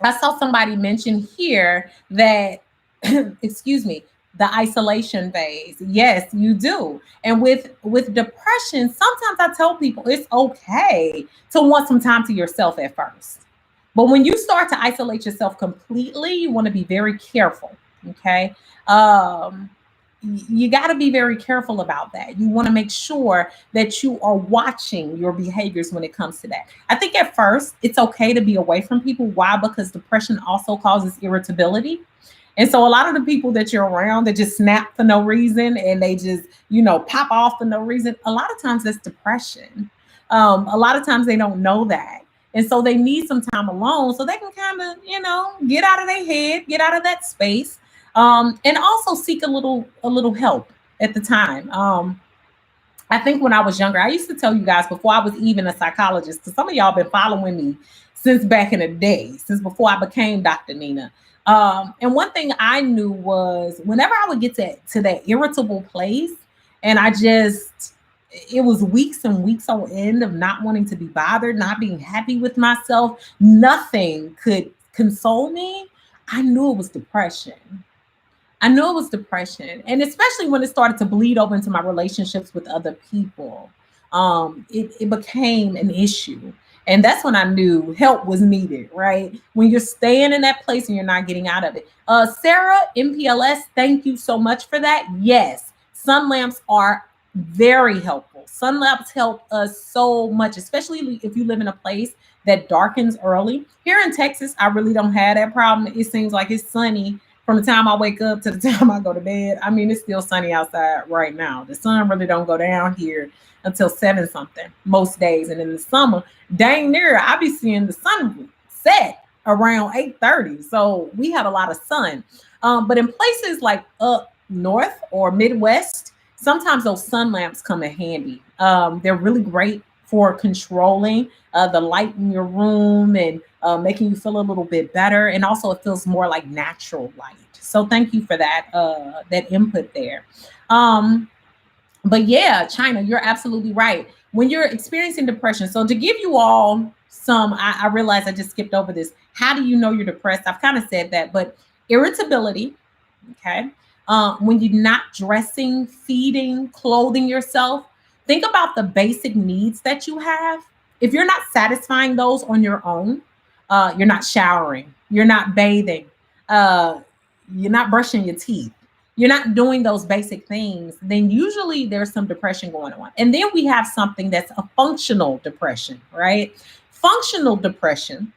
I saw somebody mention here that, excuse me, the isolation phase. Yes, you do. And with depression, sometimes I tell people it's okay to want some time to yourself at first. But when you start to isolate yourself completely, you want to be very careful. Okay. Um, you got to be very careful about that. You want to make sure that you are watching your behaviors when it comes to that. I think at first it's okay to be away from people. Why? Because depression also causes irritability. And so a lot of the people that you're around that just snap for no reason and they just, pop off for no reason, a lot of times that's depression. A lot of times they don't know that. And so they need some time alone so they can kind of, get out of their head, get out of that space, and also seek a little help at the time. I think when I was younger, I used to tell you guys before I was even a psychologist, because some of y'all been following me since back in the day, since before I became Dr. Nina. And one thing I knew was whenever I would get to that irritable place, and it was weeks and weeks on end of not wanting to be bothered, not being happy with myself, nothing could console me. I knew it was depression. I knew it was depression. And especially when it started to bleed over into my relationships with other people, it became an issue. And that's when I knew help was needed, right? When you're staying in that place and you're not getting out of it. Sarah, MPLS, thank you so much for that. Yes, sun lamps are very helpful. Sun lamps help us so much, especially if you live in a place that darkens early. Here in Texas, I really don't have that problem. It seems like it's sunny from the time I wake up to the time I go to bed. I mean, it's still sunny outside right now. The sun really don't go down here until 7 something most days. And in the summer, dang near, I be seeing the sun set around 8:30. So we have a lot of sun. But in places like up north or Midwest, sometimes those sun lamps come in handy. They're really great for controlling the light in your room and making you feel a little bit better. And also it feels more like natural light. So thank you for that input there. But yeah, China, you're absolutely right. When you're experiencing depression, so to give you all I realize I just skipped over this. How do you know you're depressed? I've kind of said that, but irritability, okay? When you're not dressing, feeding, clothing yourself, think about the basic needs that you have. If you're not satisfying those on your own, you're not showering, you're not bathing, you're not brushing your teeth, you're not doing those basic things, then usually there's some depression going on. And then we have something that's a functional depression, right? Functional depression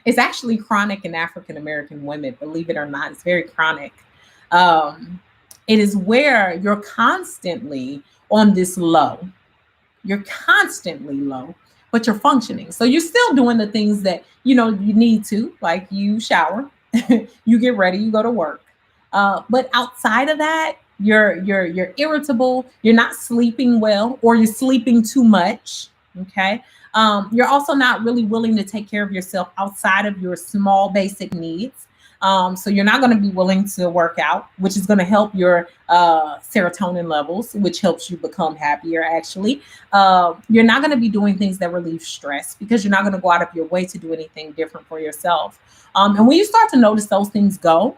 is actually chronic in African American women, believe it or not. It's very chronic. It is where you're constantly on this low. You're constantly low, but you're functioning. So you're still doing the things that you need to, like you shower, you get ready, you go to work. But outside of that, you're irritable, you're not sleeping well, or you're sleeping too much. Okay. You're also not really willing to take care of yourself outside of your small basic needs. So you're not going to be willing to work out, which is going to help your serotonin levels, which helps you become happier, actually. You're not going to be doing things that relieve stress because you're not going to go out of your way to do anything different for yourself. And when you start to notice those things go,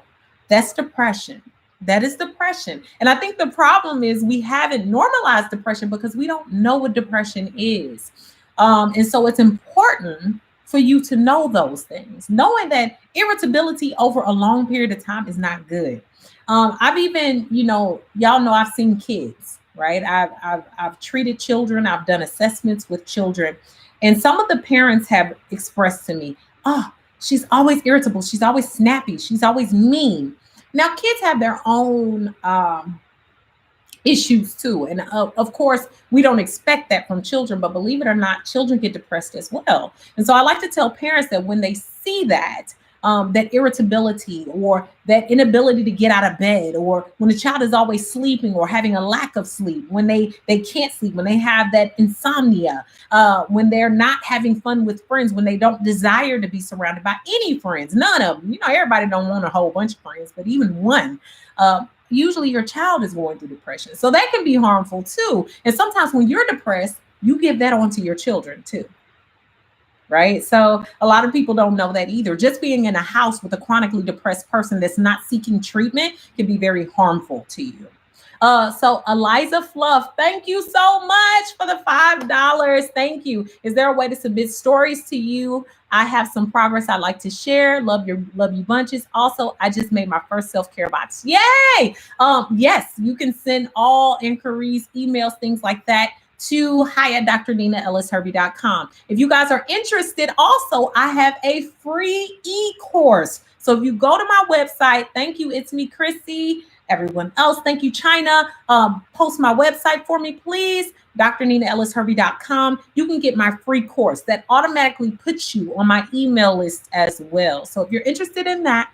that's depression. That is depression. And I think the problem is we haven't normalized depression because we don't know what depression is. And so it's important for you to know those things, knowing that irritability over a long period of time is not good. I've even, y'all know I've seen kids, right? I've treated children. I've done assessments with children. And some of the parents have expressed to me, oh, she's always irritable. She's always snappy. She's always mean. Now, kids have their own issues too. And of course, we don't expect that from children, but believe it or not, children get depressed as well. And so I like to tell parents that when they see that, that irritability or that inability to get out of bed, or when a child is always sleeping or having a lack of sleep, when they can't sleep, when they have that insomnia, when they're not having fun with friends, when they don't desire to be surrounded by any friends, none of them. Everybody don't want a whole bunch of friends, but even one. Usually your child is going through depression. So that can be harmful too. And sometimes when you're depressed, you give that on to your children too. Right? So a lot of people don't know that either. Just being in a house with a chronically depressed person that's not seeking treatment can be very harmful to you. So Eliza Fluff, thank you so much for the $5. Thank you. Is there a way to submit stories to you? I have some progress I'd like to share. Love you bunches. Also, I just made my first self-care box. Yay! Yes, you can send all inquiries, emails, things like that to hi@drninaellishervey.com. If you guys are interested, also, I have a free e-course. So if you go to my website, thank you, it's me, Chrissy. Everyone else, thank you, China. Post my website for me, please. drninaellishervey.com. You can get my free course that automatically puts you on my email list as well. So if you're interested in that,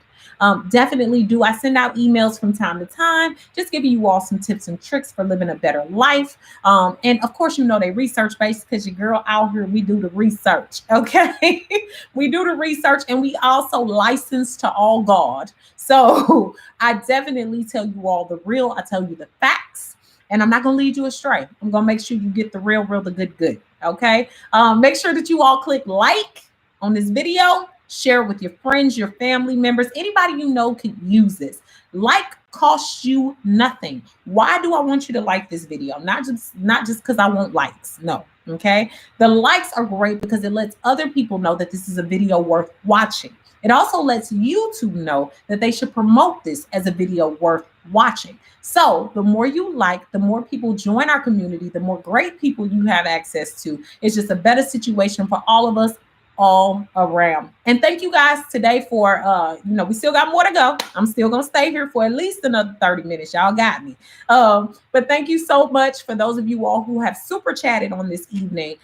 definitely do. I send out emails from time to time, just giving you all some tips and tricks for living a better life. And of course, they research based because your girl out here, we do the research. Okay. We do the research, and we also license to all God. So I definitely tell you all the real. I tell you the facts, and I'm not going to lead you astray. I'm going to make sure you get the real, the good. Okay. Make sure that you all click like on this video. Share it with your friends, your family members, anybody you know could use this. Like costs you nothing. Why do I want you to like this video? Not just because I want likes. No. Okay. The likes are great because it lets other people know that this is a video worth watching. It also lets YouTube know that they should promote this as a video worth watching. So the more you like, the more people join our community, the more great people you have access to. It's just a better situation for all of us all around. And thank you guys today for, we still got more to go. I'm still going to stay here for at least another 30 minutes. Y'all got me. But thank you so much for those of you all who have super chatted on this evening.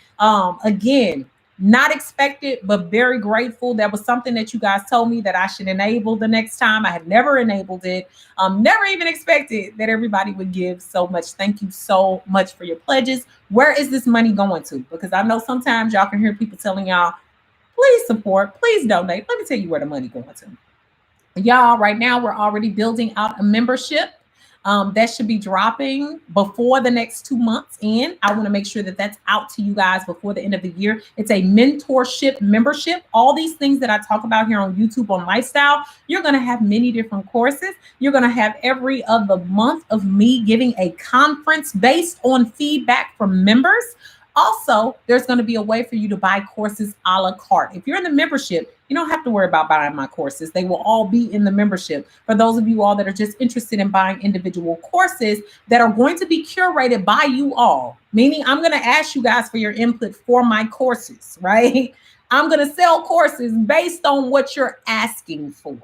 Again, not expected, but very grateful. That was something that you guys told me that I should enable the next time. I had never enabled it. Never even expected that everybody would give so much. Thank you so much for your pledges. Where is this money going to? Because I know sometimes y'all can hear people telling y'all, please support, please donate. Let me tell you where the money going to. Y'all, right now, we're already building out a membership. That should be dropping before the next 2 months in. I want to make sure that that's out to you guys before the end of the year. It's a mentorship membership. All these things that I talk about here on YouTube on Lifestyle, you're going to have many different courses. You're going to have every other month of me giving a conference based on feedback from members. Also, there's going to be a way for you to buy courses a la carte. If you're in the membership, you don't have to worry about buying my courses. They will all be in the membership. For those of you all that are just interested in buying individual courses that are going to be curated by you all, meaning I'm going to ask you guys for your input for my courses, right? I'm going to sell courses based on what you're asking for.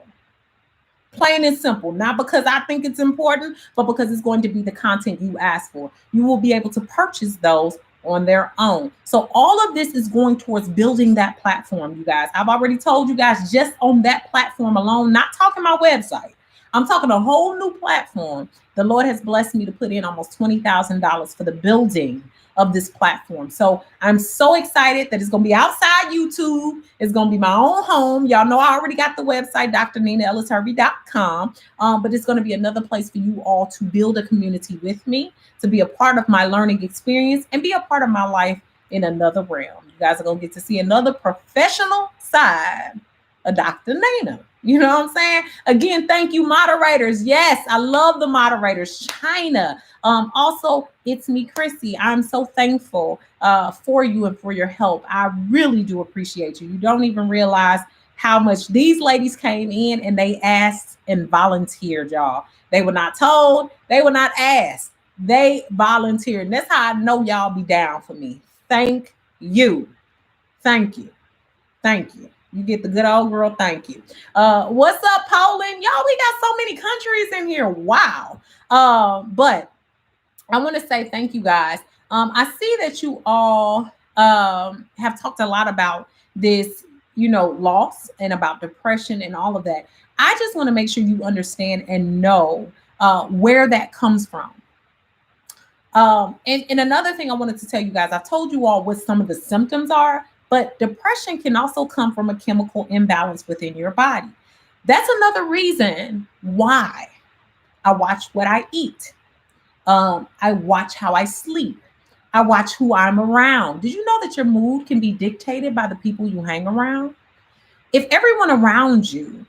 Plain and simple, not because I think it's important, but because it's going to be the content you ask for. You will be able to purchase those on their own. So all of this is going towards building that platform, you guys. I've already told you guys just on that platform alone, not talking my website. I'm talking a whole new platform. The Lord has blessed me to put in almost $20,000 for the building of this platform. So I'm so excited that it's going to be outside YouTube. It's going to be my own home. Y'all know I already got the website, drninaellishervey.com. But it's going to be another place for you all to build a community with me, to be a part of my learning experience and be a part of my life in another realm. You guys are going to get to see another professional side of Dr. Nina. You know what I'm saying? Again, thank you, moderators. Yes, I love the moderators. China. Also, it's me, Chrissy. I'm so thankful for you and for your help. I really do appreciate you. You don't even realize how much these ladies came in and they asked and volunteered, y'all. They were not told. They were not asked. They volunteered. And that's how I know y'all be down for me. Thank you. Thank you. Thank you. You get the good old girl. Thank you. What's up, Poland? Y'all, we got so many countries in here. Wow. But I want to say thank you, guys. I see that you all have talked a lot about this, loss and about depression and all of that. I just want to make sure you understand and know where that comes from. And another thing I wanted to tell you guys, I've told you all what some of the symptoms are, but depression can also come from a chemical imbalance within your body. That's another reason why I watch what I eat. I watch how I sleep. I watch who I'm around. Did you know that your mood can be dictated by the people you hang around? If everyone around you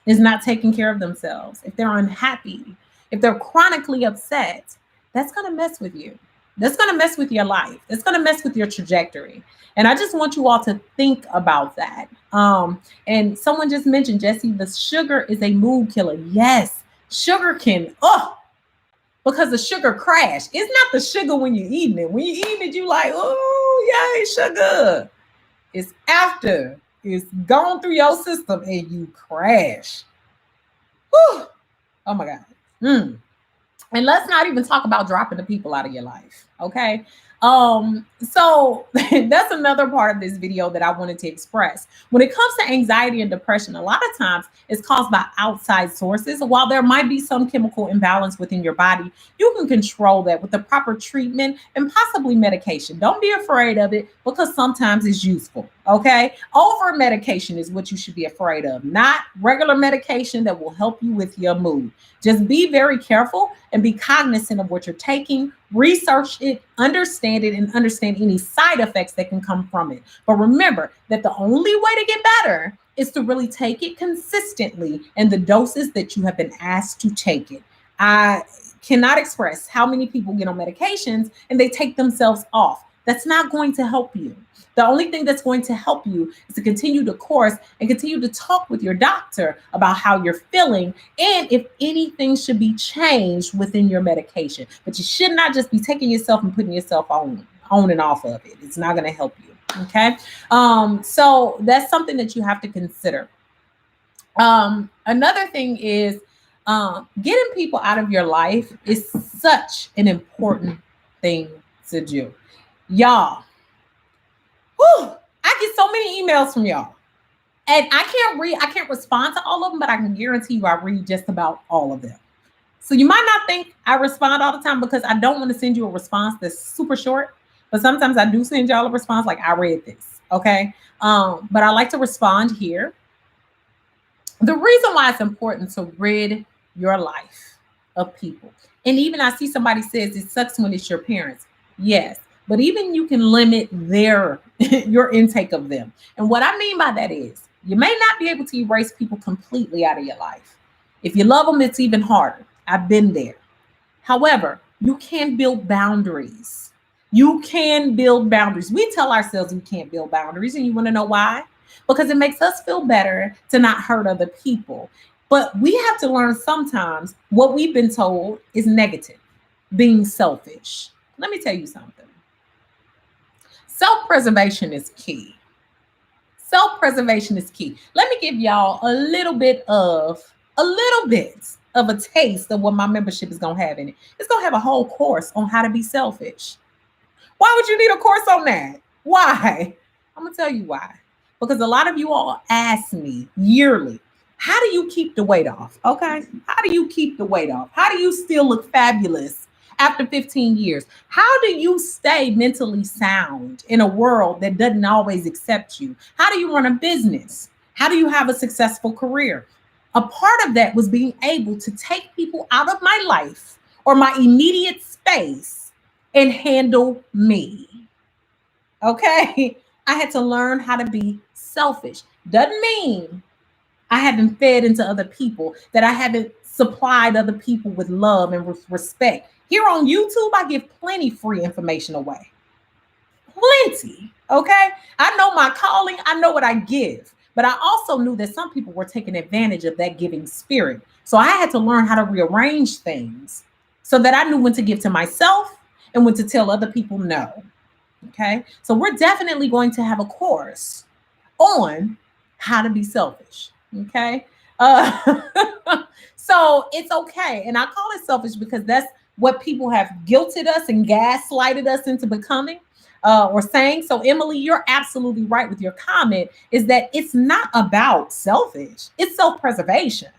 is not taking care of themselves, if they're unhappy, if they're chronically upset, that's going to mess with you. That's going to mess with your life. That's going to mess with your trajectory. And I just want you all to think about that. And someone just mentioned, Jesse, the sugar is a mood killer. Yes, sugar can, because the sugar crash. It's not the sugar when you're eating it. When you're eating it, you like, oh, yay, sugar. It's after it's gone through your system and you crash. Whew. Oh my God. And let's not even talk about dropping the people out of your life. Okay. So that's another part of this video that I wanted to express. When it comes to anxiety and depression, a lot of times it's caused by outside sources. While there might be some chemical imbalance within your body, you can control that with the proper treatment and possibly medication. Don't be afraid of it because sometimes it's useful. Okay. Over medication is what you should be afraid of, not regular medication that will help you with your mood. Just be very careful and be cognizant of what you're taking, research it, understand it, and understand any side effects that can come from it. But remember that the only way to get better is to really take it consistently and the doses that you have been asked to take it. I cannot express how many people get on medications and they take themselves off. That's not going to help you. The only thing that's going to help you is to continue the course and continue to talk with your doctor about how you're feeling and if anything should be changed within your medication. But you should not just be taking yourself and putting yourself on and off of it. It's not going to help you. Okay. So that's something that you have to consider. Another thing is getting people out of your life is such an important thing to do. Y'all. I get so many emails from y'all and I can't respond to all of them, but I can guarantee you I read just about all of them. So you might not think I respond all the time because I don't want to send you a response that's super short, but sometimes I do send y'all a response like I read this. Okay. But I like to respond here. The reason why it's important to rid your life of people. And even I see somebody says it sucks when it's your parents. Yes. But even you can limit your intake of them. And what I mean by that is you may not be able to erase people completely out of your life. If you love them, it's even harder. I've been there. However, you can build boundaries. You can build boundaries. We tell ourselves we can't build boundaries. And you want to know why? Because it makes us feel better to not hurt other people. But we have to learn sometimes what we've been told is negative, being selfish. Let me tell you something. Self-preservation is key. Self-preservation is key. Let me give y'all a little bit of a taste of what my membership is going to have in it. It's going to have a whole course on how to be selfish. Why would you need a course on that? Why? I'm going to tell you why. Because a lot of you all ask me yearly, how do you keep the weight off? Okay. How do you keep the weight off? How do you still look fabulous after 15 years? How do you stay mentally sound in a world that doesn't always accept you? How do you run a business? How do you have a successful career? A part of that was being able to take people out of my life or my immediate space and handle me. Okay? I had to learn how to be selfish. Doesn't mean I haven't fed into other people, that I haven't supplied other people with love and respect. Here on YouTube, I give plenty free information away. Plenty. Okay. I know my calling, I know what I give, but I also knew that some people were taking advantage of that giving spirit. So I had to learn how to rearrange things so that I knew when to give to myself and when to tell other people no. Okay. So we're definitely going to have a course on how to be selfish. Okay. Uh, so it's okay. And I call it selfish because that's what people have guilted us and gaslighted us into becoming or saying. So, Emily, you're absolutely right with your comment, is that it's not about selfish, it's self-preservation.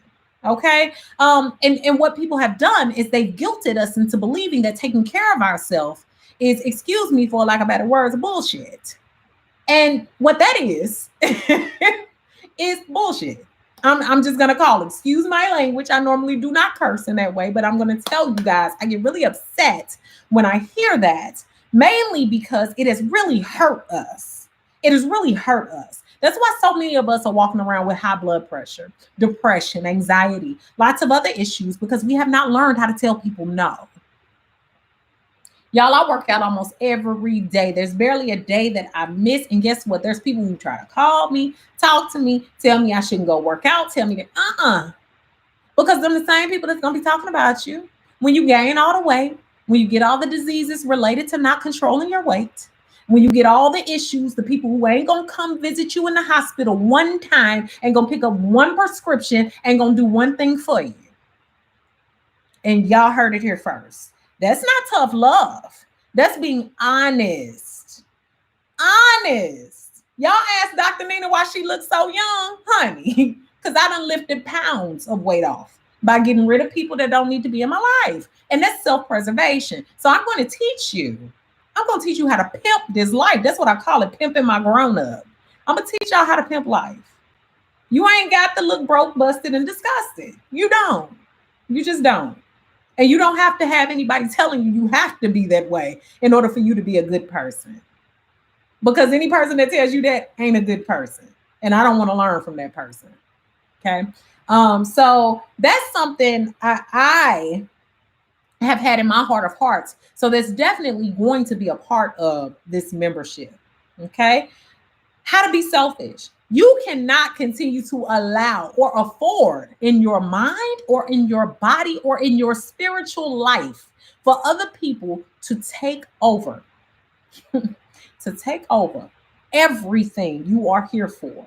Okay. And what people have done is they've guilted us into believing that taking care of ourselves is, excuse me for lack of better words, bullshit. And what that is bullshit. I'm just gonna call it, excuse my language. I normally do not curse in that way, but I'm gonna tell you guys, I get really upset when I hear that, mainly because it has really hurt us. It has really hurt us. That's why so many of us are walking around with high blood pressure, depression, anxiety, lots of other issues, because we have not learned how to tell people no. Y'all, I work out almost every day. There's barely a day that I miss. And guess what? There's people who try to call me, talk to me, tell me I shouldn't go work out, tell me that, because they're the same people that's going to be talking about you when you gain all the weight, when you get all the diseases related to not controlling your weight, when you get all the issues, the people who ain't going to come visit you in the hospital one time and going to pick up one prescription and going to do one thing for you. And y'all heard it here first. That's not tough love. That's being honest. Honest. Y'all ask Dr. Nina why she looks so young, honey, because I done lifted pounds of weight off by getting rid of people that don't need to be in my life. And that's self-preservation. So I'm going to teach you. I'm going to teach you how to pimp this life. That's what I call it, pimping my grown-up. I'm going to teach y'all how to pimp life. You ain't got to look broke, busted, and disgusted. You don't. You just don't. And you don't have to have anybody telling you have to be that way in order for you to be a good person. Because any person that tells you that ain't a good person. And I don't want to learn from that person. Okay. So that's something I have had in my heart of hearts. So that's definitely going to be a part of this membership. Okay. How to be selfish. You cannot continue to allow or afford in your mind or in your body or in your spiritual life for other people to take over, to take over everything you are here for.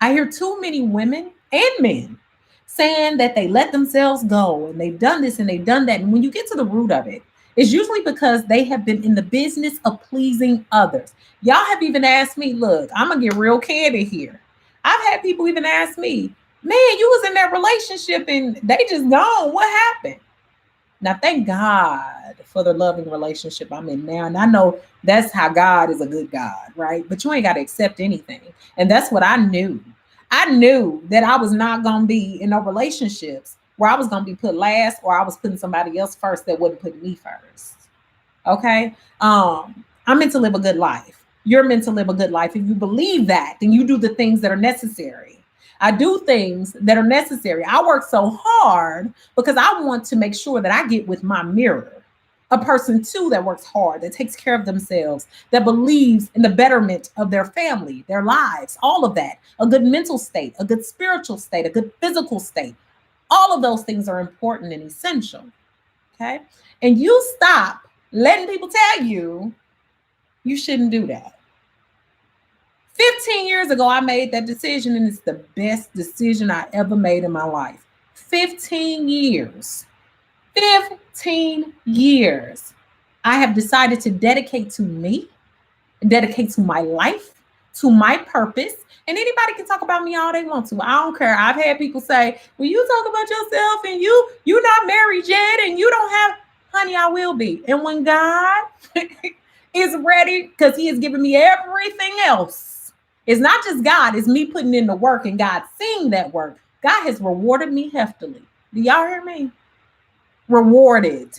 I hear too many women and men saying that they let themselves go and they've done this and they've done that. And when you get to the root of it, it's usually because they have been in the business of pleasing others. Y'all have even asked me, look, I'm going to get real candid here. I've had people even ask me, man, you was in that relationship and they just gone. What happened? Now, thank God for the loving relationship I'm in now. And I know that's how God is a good God, right? But you ain't got to accept anything. And that's what I knew. I knew that I was not going to be in no relationships where I was going to be put last or I was putting somebody else first that wouldn't put me first. Okay. I'm meant to live a good life. You're meant to live a good life. If you believe that, then you do the things that are necessary. I do things that are necessary. I work so hard because I want to make sure that I get with my mirror. A person too that works hard, that takes care of themselves, that believes in the betterment of their family, their lives, all of that. A good mental state, a good spiritual state, a good physical state. All of those things are important and essential. Okay. And you stop letting people tell you you shouldn't do that. 15 years ago, I made that decision, and it's the best decision I ever made in my life. 15 years. 15 years. I have decided to dedicate to me, dedicate to my life, to my purpose. And anybody can talk about me all they want to. I don't care. I've had people say, well, you talk about yourself and you're not married yet and you don't have, honey, I will be. And when God is ready, because he has given me everything else, it's not just God, it's me putting in the work and God seeing that work. God has rewarded me heftily. Do y'all hear me? Rewarded.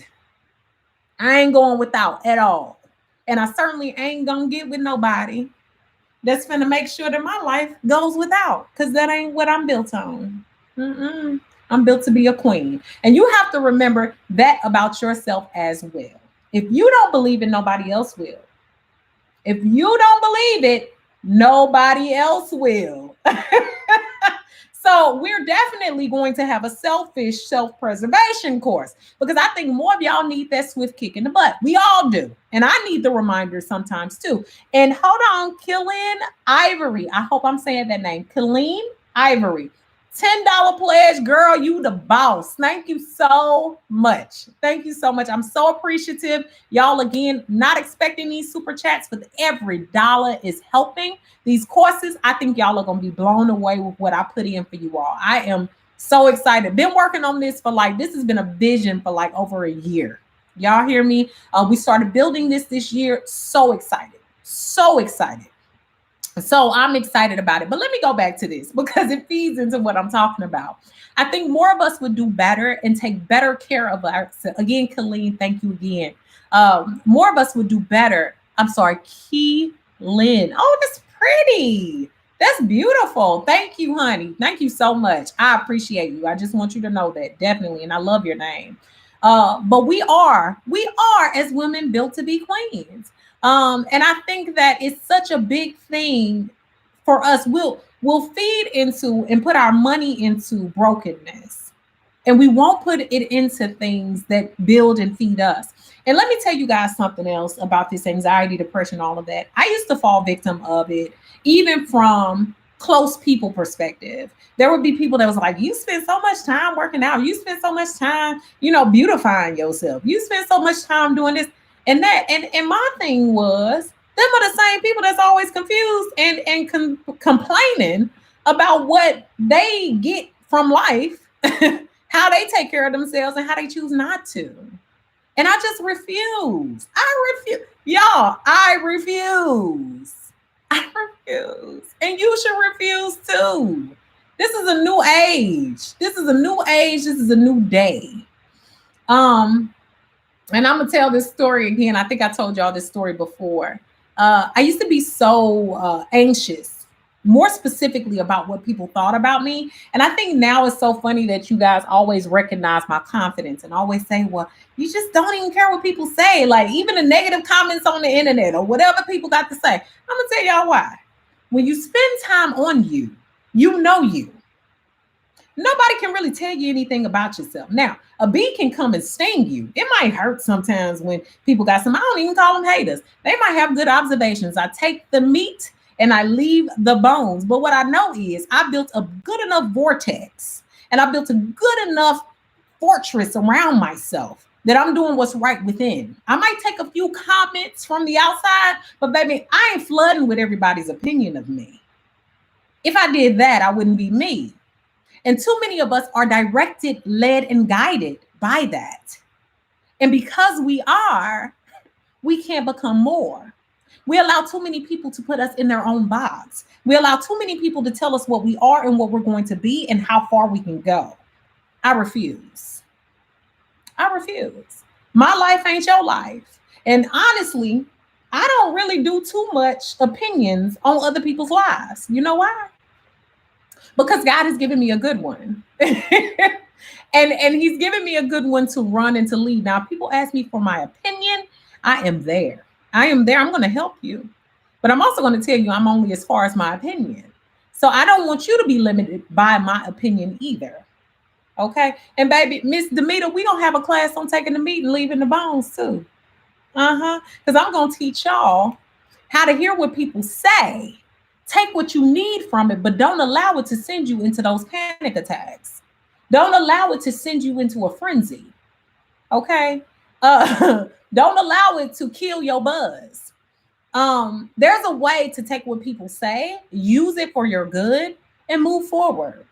I ain't going without at all. And I certainly ain't gonna get with nobody that's gonna make sure that my life goes without, because that ain't what I'm built on. Mm-mm. I'm built to be a queen. And you have to remember that about yourself as well. If you don't believe it, nobody else will. If you don't believe it, nobody else will. So we're definitely going to have a selfish self-preservation course, because I think more of y'all need that swift kick in the butt. We all do. And I need the reminders sometimes too. And hold on, Killeen Ivory. I hope I'm saying that name. Killeen Ivory. $10 pledge, girl, you the boss. Thank you so much. Thank you so much. I'm so appreciative. Y'all, again, not expecting these super chats, but every dollar is helping. These courses, I think y'all are going to be blown away with what I put in for you all. I am so excited. Been working on this for this has been a vision for over a year. Y'all hear me? We started building this year. So excited. So excited. So I'm excited about it. But let me go back to this, because it feeds into what I'm talking about. I think more of us would do better and take better care of ourselves. Again, Colleen, thank you again. More of us would do better. I'm sorry, Key Lynn. Oh, that's pretty. That's beautiful. Thank you, honey. Thank you so much. I appreciate you. I just want you to know that, definitely. And I love your name. But we are as women built to be queens. And I think that it's such a big thing for us. We'll feed into and put our money into brokenness, and we won't put it into things that build and feed us. And let me tell you guys something else about this anxiety, depression, all of that. I used to fall victim of it, even from close people perspective. There would be people that was like, you spend so much time working out. You spend so much time, beautifying yourself. You spend so much time doing this and that. And my thing was, them are the same people that's always confused and complaining about what they get from life, how they take care of themselves and how they choose not to. And I just refuse. I refuse. Y'all, I refuse. I refuse. And you should refuse too. This is a new age. This is a new age. This is a new day. And I'm gonna tell this story again. I think I told y'all this story before. I used to be so anxious, more specifically about what people thought about me. And I think now it's so funny that you guys always recognize my confidence and always say, well, you just don't even care what people say. Like even the negative comments on the internet or whatever people got to say. I'm gonna tell y'all why. When you spend time on you, you know you. Nobody can really tell you anything about yourself. Now, a bee can come and sting you. It might hurt sometimes when people got some, I don't even call them haters. They might have good observations. I take the meat and I leave the bones. But what I know is I built a good enough vortex and I built a good enough fortress around myself that I'm doing what's right within. I might take a few comments from the outside, but baby, I ain't flooding with everybody's opinion of me. If I did that, I wouldn't be me. And too many of us are directed, led, and guided by that. And because we are, we can't become more. We allow too many people to put us in their own box. We allow too many people to tell us what we are and what we're going to be and how far we can go. I refuse. I refuse. My life ain't your life. And honestly, I don't really do too much opinions on other people's lives. You know why? Because God has given me a good one. and he's given me a good one to run and to lead. Now, if people ask me for my opinion, I am there. I am there. I'm going to help you. But I'm also going to tell you I'm only as far as my opinion. So I don't want you to be limited by my opinion either. Okay? And baby, Miss Demeter, we going to have a class on taking the meat and leaving the bones too. Because I'm going to teach y'all how to hear what people say. Take what you need from it, but don't allow it to send you into those panic attacks. Don't allow it to send you into a frenzy. Okay? Don't allow it to kill your buzz. There's a way to take what people say, use it for your good, and move forward.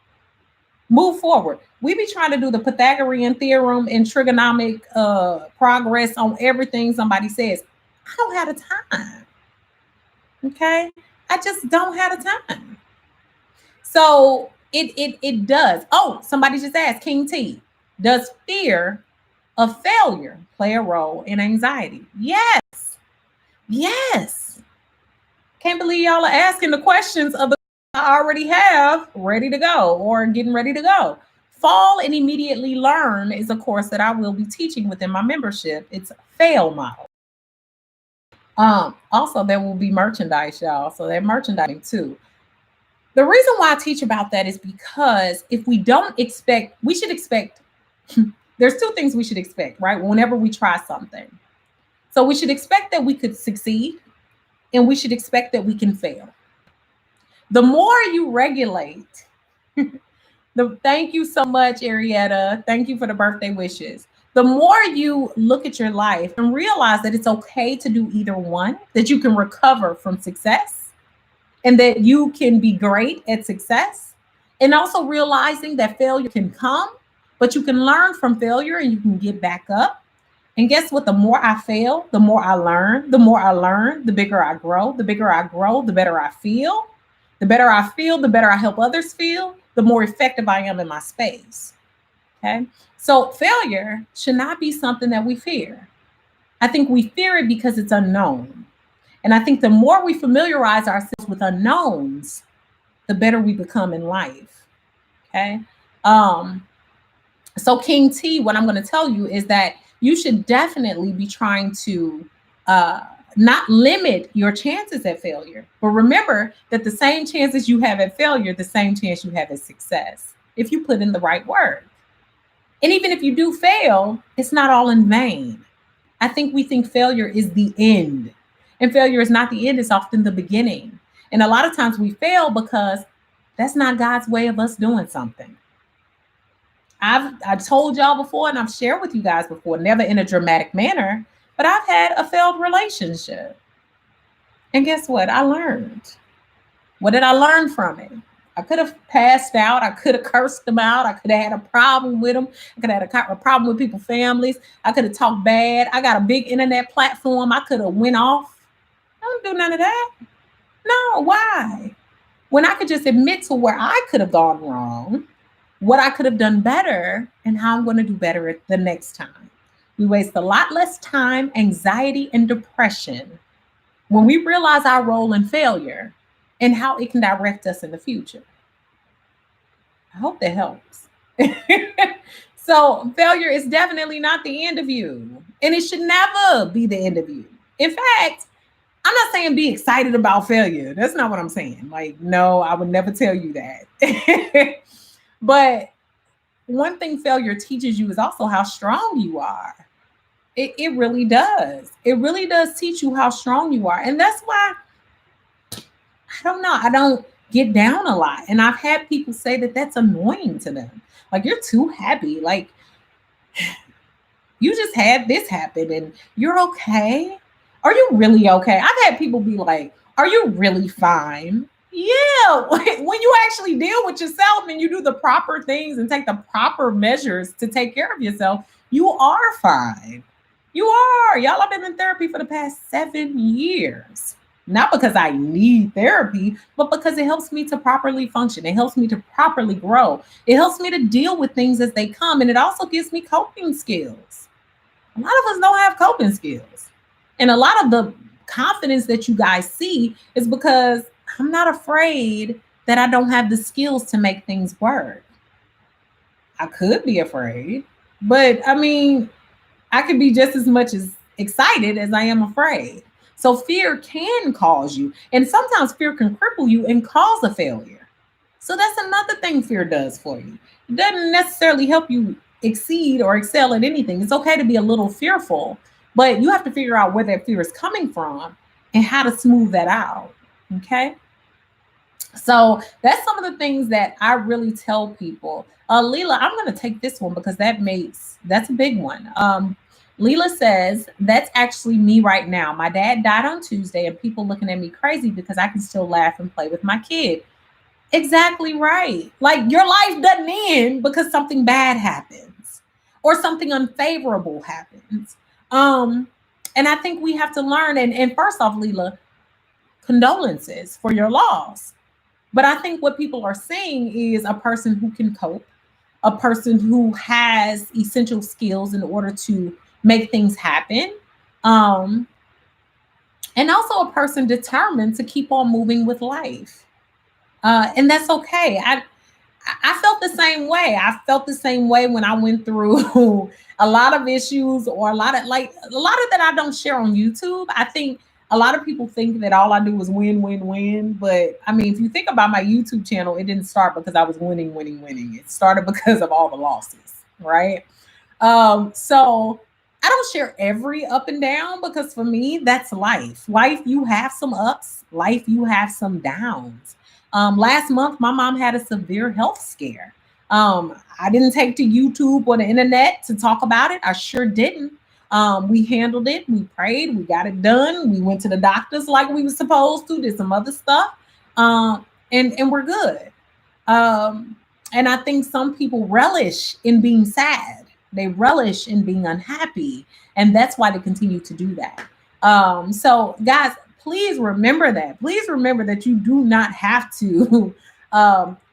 Move forward. We be trying to do the Pythagorean theorem and trigonomic progress on everything somebody says. I don't have the time. Okay? I just don't have the time. So it does. Oh, somebody just asked, King T, does fear of failure play a role in anxiety? Yes. Yes. Can't believe y'all are asking the questions of the I already have ready to go or getting ready to go. Fall and immediately learn is a course that I will be teaching within my membership. It's fail model. Also there will be merchandise, y'all. So they're merchandising too. The reason why I teach about that is because if we don't expect, we should expect, there's two things we should expect, right? Whenever we try something. So we should expect that we could succeed and we should expect that we can fail. The more you regulate, thank you so much, Arietta. Thank you for the birthday wishes. The more you look at your life and realize that it's okay to do either one, that you can recover from success and that you can be great at success, and also realizing that failure can come, but you can learn from failure and you can get back up. And guess what? The more I fail, the more I learn. The more I learn, the bigger I grow. The bigger I grow, the better I feel. The better I feel, the better I help others feel, the more effective I am in my space. Okay. So failure should not be something that we fear. I think we fear it because it's unknown. And I think the more we familiarize ourselves with unknowns, the better we become in life. Okay. Um, so King T, what I'm going to tell you is that you should definitely be trying to not limit your chances at failure, but remember that the same chances you have at failure, the same chance you have at success, if you put in the right work. And even if you do fail, it's not all in vain. I think we think failure is the end, and failure is not the end, it's often the beginning. And a lot of times we fail because that's not God's way of us doing something. I've told y'all before and I've shared with you guys before, never in a dramatic manner, but I've had a failed relationship. And guess what? I learned. What did I learn from it? I could have passed out. I could have cursed them out. I could have had a problem with them. I could have had a problem with people's families. I could have talked bad. I got a big internet platform. I could have went off. I don't do none of that. No, why? When I could just admit to where I could have gone wrong, what I could have done better, and how I'm going to do better the next time. We waste a lot less time, anxiety, and depression when we realize our role in failure and how it can direct us in the future. I hope that helps. So, failure is definitely not the end of you, and it should never be the end of you. In fact, I'm not saying be excited about failure. That's not what I'm saying. Like, no, I would never tell you that. But one thing failure teaches you is also how strong you are. It really does. It really does teach you how strong you are. And that's why, I don't know, I don't get down a lot. And I've had people say that that's annoying to them. Like, you're too happy. Like, you just had this happen and you're okay. Are you really okay? I've had people be like, are you really fine? Yeah, when you actually deal with yourself and you do the proper things and take the proper measures to take care of yourself, you are fine. You are. Y'all, I've been in therapy for the past 7 years. Not because I need therapy, but because it helps me to properly function. It helps me to properly grow. It helps me to deal with things as they come. And it also gives me coping skills. A lot of us don't have coping skills. And a lot of the confidence that you guys see is because I'm not afraid that I don't have the skills to make things work. I could be afraid, but I mean, I could be just as much as excited as I am afraid. So fear can cause you, and sometimes fear can cripple you and cause a failure. So that's another thing fear does for you. It doesn't necessarily help you exceed or excel at anything. It's okay to be a little fearful, but you have to figure out where that fear is coming from and how to smooth that out. Okay. So that's some of the things that I really tell people. Leela, I'm going to take this one because that's a big one. Leela says, that's actually me right now. My dad died on Tuesday and people looking at me crazy because I can still laugh and play with my kid. Exactly right. Like your life doesn't end because something bad happens or something unfavorable happens. Um, and I think we have to learn. And first off, Leela, condolences for your loss. But I think what people are seeing is a person who can cope, a person who has essential skills in order to make things happen. Um, and also a person determined to keep on moving with life. And that's okay. I felt the same way. I felt the same way when I went through a lot of issues or a lot of that I don't share on YouTube. I think a lot of people think that all I do is win, win, win. But I mean, if you think about my YouTube channel, it didn't start because I was winning, winning, winning. It started because of all the losses, right? So I don't share every up and down because for me, that's life. Life, you have some ups, life, you have some downs. Last month, my mom had a severe health scare. I didn't take to YouTube or the internet to talk about it. I sure didn't. We handled it. We prayed. We got it done. We went to the doctors like we were supposed to. Did some other stuff, and we're good. Um, and I think some people relish in being sad. They relish in being unhappy, and that's why they continue to do that. So, guys, please remember that. Please remember that you do not have to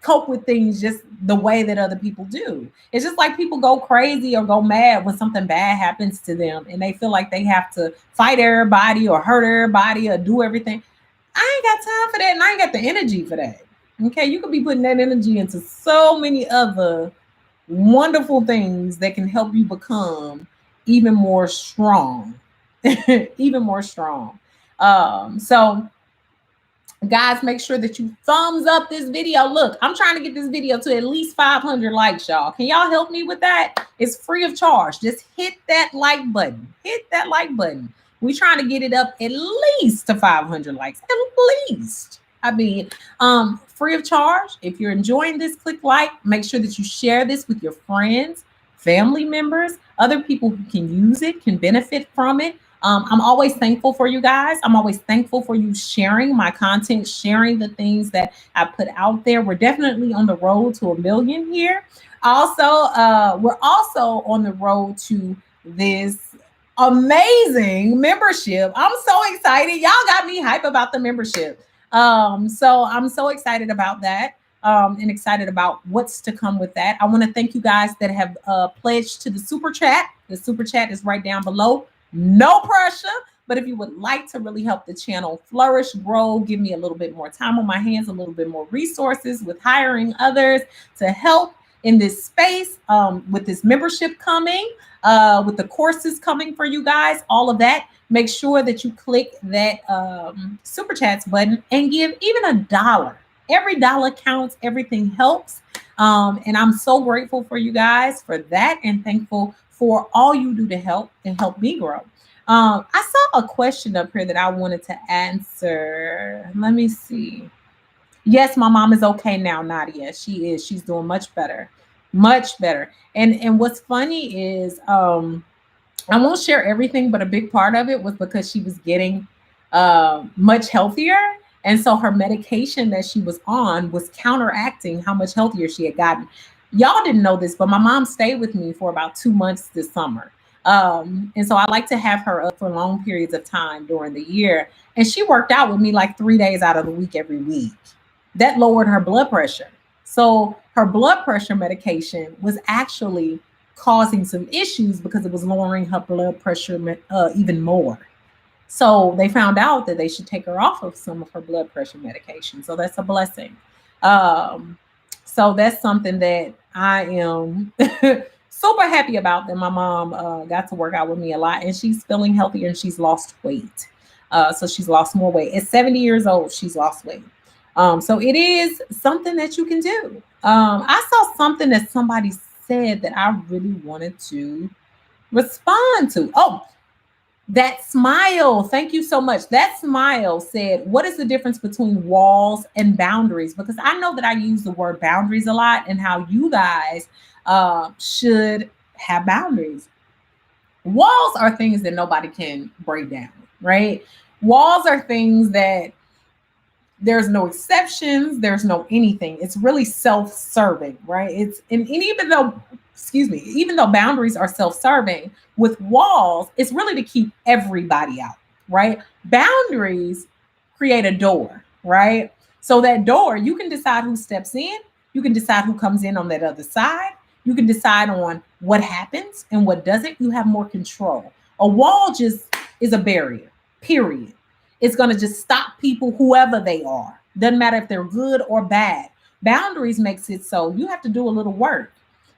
cope with things just the way that other people do. It's just like people go crazy or go mad when something bad happens to them, and they feel like they have to fight everybody or hurt everybody or do everything. I ain't got time for that, and I ain't got the energy for that. Okay, you could be putting that energy into so many other wonderful things that can help you become even more strong, even more strong. So guys, make sure that you thumbs up this video. Look, I'm trying to get this video to at least 500 likes, y'all. Can y'all help me with that? It's free of charge. Just hit that like button. Hit that like button. We're trying to get it up at least to 500 likes. At least. I mean, free of charge. If you're enjoying this, click like. Make sure that you share this with your friends, family members, other people who can use it, can benefit from it. I'm always thankful for you guys. I'm always thankful for you sharing my content, sharing the things that I put out there. We're definitely on the road to 1 million here. Also, we're also on the road to this amazing membership. I'm so excited. Y'all got me hype about the membership. So I'm so excited about that. And excited about what's to come with that. I want to thank you guys that have pledged to the super chat. The super chat is right down below. No pressure, but if you would like to really help the channel flourish, grow, give me a little bit more time on my hands, a little bit more resources with hiring others to help in this space, with this membership coming, with the courses coming for you guys, all of that, make sure that you click that super chats button and give even $1. Every dollar counts, everything helps. And I'm so grateful for you guys for that and thankful for all you do to help me grow. I saw a question up here that I wanted to answer. Let me see. Yes, my mom is okay now, Nadia. She is. She's doing much better, much better. And what's funny is, I won't share everything, but a big part of it was because she was getting much healthier. And so her medication that she was on was counteracting how much healthier she had gotten. Y'all didn't know this, but my mom stayed with me for about 2 months this summer. And so I like to have her up for long periods of time during the year. And she worked out with me like 3 days out of the week every week. That lowered her blood pressure. So her blood pressure medication was actually causing some issues because it was lowering her blood pressure even more. So they found out that they should take her off of some of her blood pressure medication. So that's a blessing. So that's something that I am super happy about, that my mom got to work out with me a lot, and she's feeling healthier and she's lost weight. So she's lost more weight. At 70 years old, she's lost weight. So it is something that you can do. I saw something that somebody said that I really wanted to respond to. Oh, that smile. Thank you so much. That smile said, what is the difference between walls and boundaries? Because I know that I use the word boundaries a lot, and how you guys should have boundaries. Walls are things that nobody can break down, right? Walls are things that There's no exceptions. There's no anything. It's really self-serving, right? And even though, excuse me, even though boundaries are self-serving, with walls, it's really to keep everybody out, right? Boundaries create a door, right? So that door, you can decide who steps in. You can decide who comes in on that other side. You can decide on what happens and what doesn't. You have more control. A wall just is a barrier, period. It's going to just stop people, whoever they are. Doesn't matter if they're good or bad. Boundaries makes it so you have to do a little work.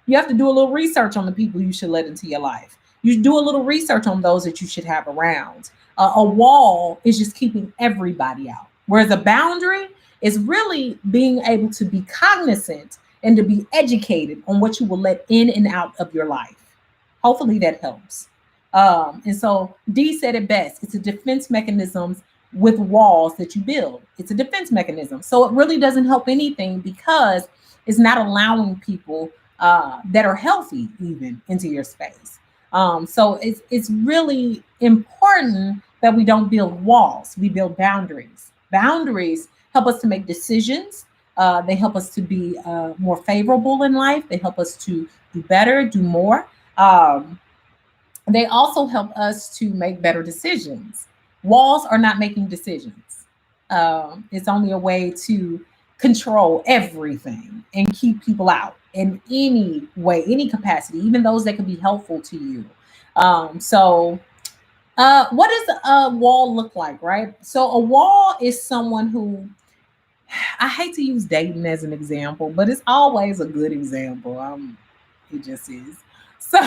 You have to do a little research on the people you should let into your life. You do a little research on those that you should have around. A wall is just keeping everybody out. Whereas a boundary is really being able to be cognizant and to be educated on what you will let in and out of your life. Hopefully that helps. And so Dee said it best. It's a defense mechanism with walls that you build. It's a defense mechanism. So it really doesn't help anything because it's not allowing people that are healthy even into your space. So it's really important that we don't build walls. We build boundaries. Boundaries help us to make decisions. They help us to be more favorable in life. They help us to do better, do more. They also help us to make better decisions. Walls are not making decisions. It's only a way to control everything and keep people out in any way, any capacity, even those that could be helpful to you. So what does a wall look like, right? So a wall is someone who, I hate to use dating as an example, but it's always a good example. It just is. So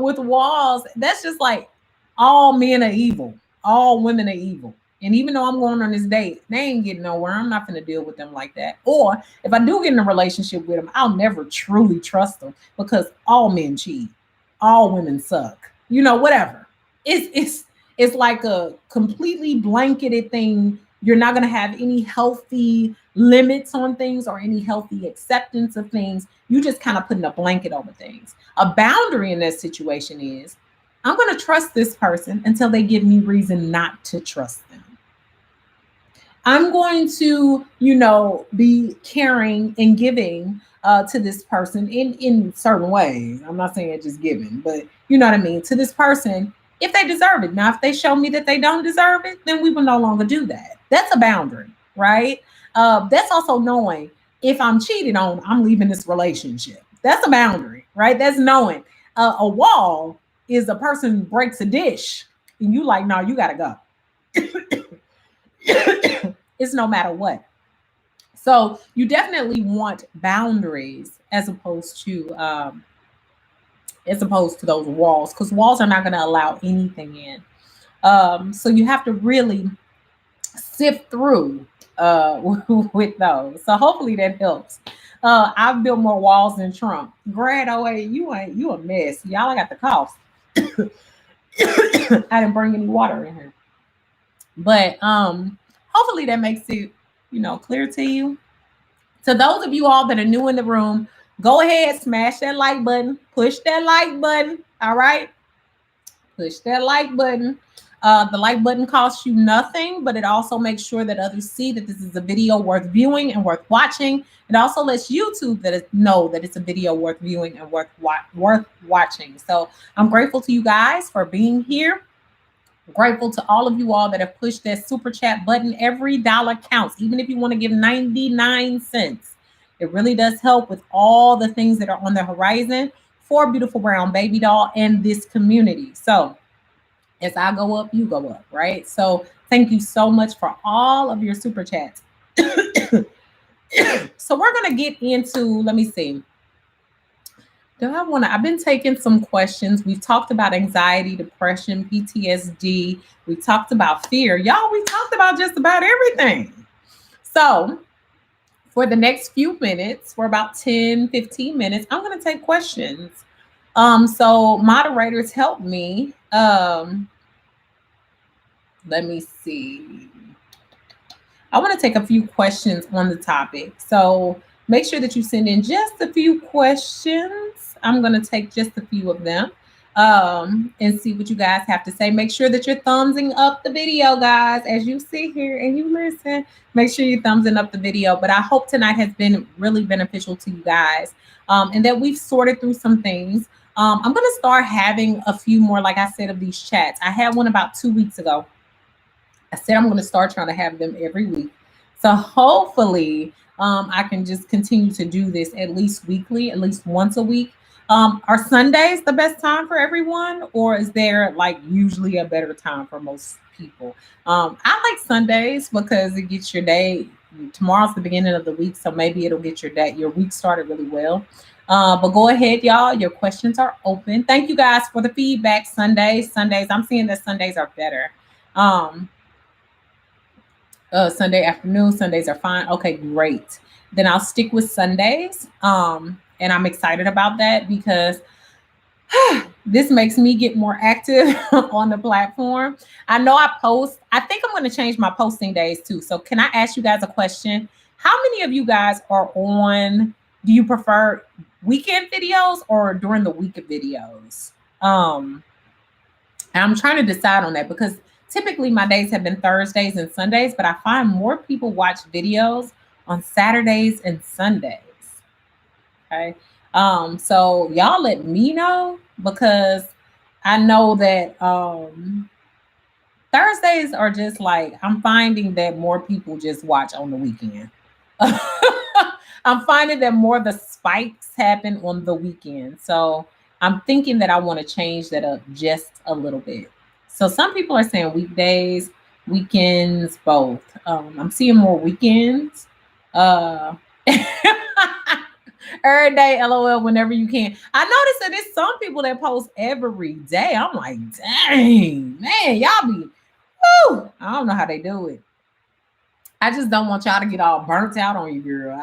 with walls, that's just like all men are evil, all women are evil. And even though I'm going on this date, they ain't getting nowhere. I'm not going to deal with them like that. Or if I do get in a relationship with them, I'll never truly trust them because all men cheat, all women suck. Whatever. It's like a completely blanketed thing. You're not going to have any healthy limits on things or any healthy acceptance of things. You just kind of putting a blanket over things. A boundary in that situation is I'm going to trust this person until they give me reason not to trust them. I'm going to, be caring and giving to this person in certain ways. I'm not saying just giving, but you know what I mean, to this person if they deserve it. Now, if they show me that they don't deserve it, then we will no longer do that. That's a boundary, right? That's also knowing if I'm cheated on, I'm leaving this relationship. That's a boundary, right? That's knowing. A wall is a person breaks a dish and you like, no, you got to go. It's no matter what. So you definitely want boundaries as opposed to those walls, because walls are not going to allow anything in. So you have to really sift through with those. So hopefully that helps. I've built more walls than Trump. Grad, oh wait, you a mess. Y'all, I got the cough. I didn't bring any water in here. But hopefully that makes it, clear to you. To those of you all that are new in the room, go ahead, smash that like button, push that like button. All right. Push that like button. The like button costs you nothing, but it also makes sure that others see that this is a video worth viewing and worth watching. It also lets YouTube know that it's a video worth viewing and worth watching. So I'm grateful to you guys for being here. Grateful to all of you all that have pushed that super chat button. Every dollar counts, even if you want to give 99 cents. It really does help with all the things that are on the horizon for Beautiful Brown Baby Doll and this community. So as I go up, you go up, right? So thank you so much for all of your super chats. So we're going to get into, let me see. I've been taking some questions. We've talked about anxiety, depression, PTSD. We talked about fear. Y'all, we talked about just about everything. So for the next few minutes, for about 10, 15 minutes, I'm going to take questions. So moderators, help me. Let me see. I want to take a few questions on the topic. So make sure that you send in just a few questions. I'm going to take just a few of them. and see what you guys have to say. Make sure that you're thumbsing up the video, guys, as you sit here and you listen. Make sure you're thumbsing up the video. But I hope tonight has been really beneficial to you guys, and that we've sorted through some things. I'm going to start having a few more, like I said, of these chats. I had one about 2 weeks ago. I said I'm going to start trying to have them every week. So hopefully I can just continue to do this at least weekly, at least once a week. Are Sundays the best time for everyone, or is there like usually a better time for most people? I like Sundays because it gets your day. Tomorrow's the beginning of the week, so maybe it'll get your week started really well. But go ahead, y'all. Your questions are open. Thank you guys for the feedback. Sundays. I'm seeing that Sundays are better. Um, Sunday afternoon. Sundays are fine. Okay, great. Then I'll stick with Sundays. And I'm excited about that because this makes me get more active on the platform. I know I post. I think I'm going to change my posting days too. So can I ask you guys a question? How many of you guys are on? Do you prefer weekend videos or during the week of videos? And I'm trying to decide on that because typically my days have been Thursdays and Sundays, but I find more people watch videos on Saturdays and Sundays. Okay. So y'all let me know because I know that Thursdays are just like I'm finding that more people just watch on the weekend. I'm finding that more of the spikes happen on the weekend. So I'm thinking that I want to change that up just a little bit. So some people are saying weekdays, weekends, both. I'm seeing more weekends. Uh, every day, LOL, whenever you can. I noticed that there's some people that post every day. I'm like, dang, man, y'all be, woo. I don't know how they do it. I just don't want y'all to get all burnt out on you, girl.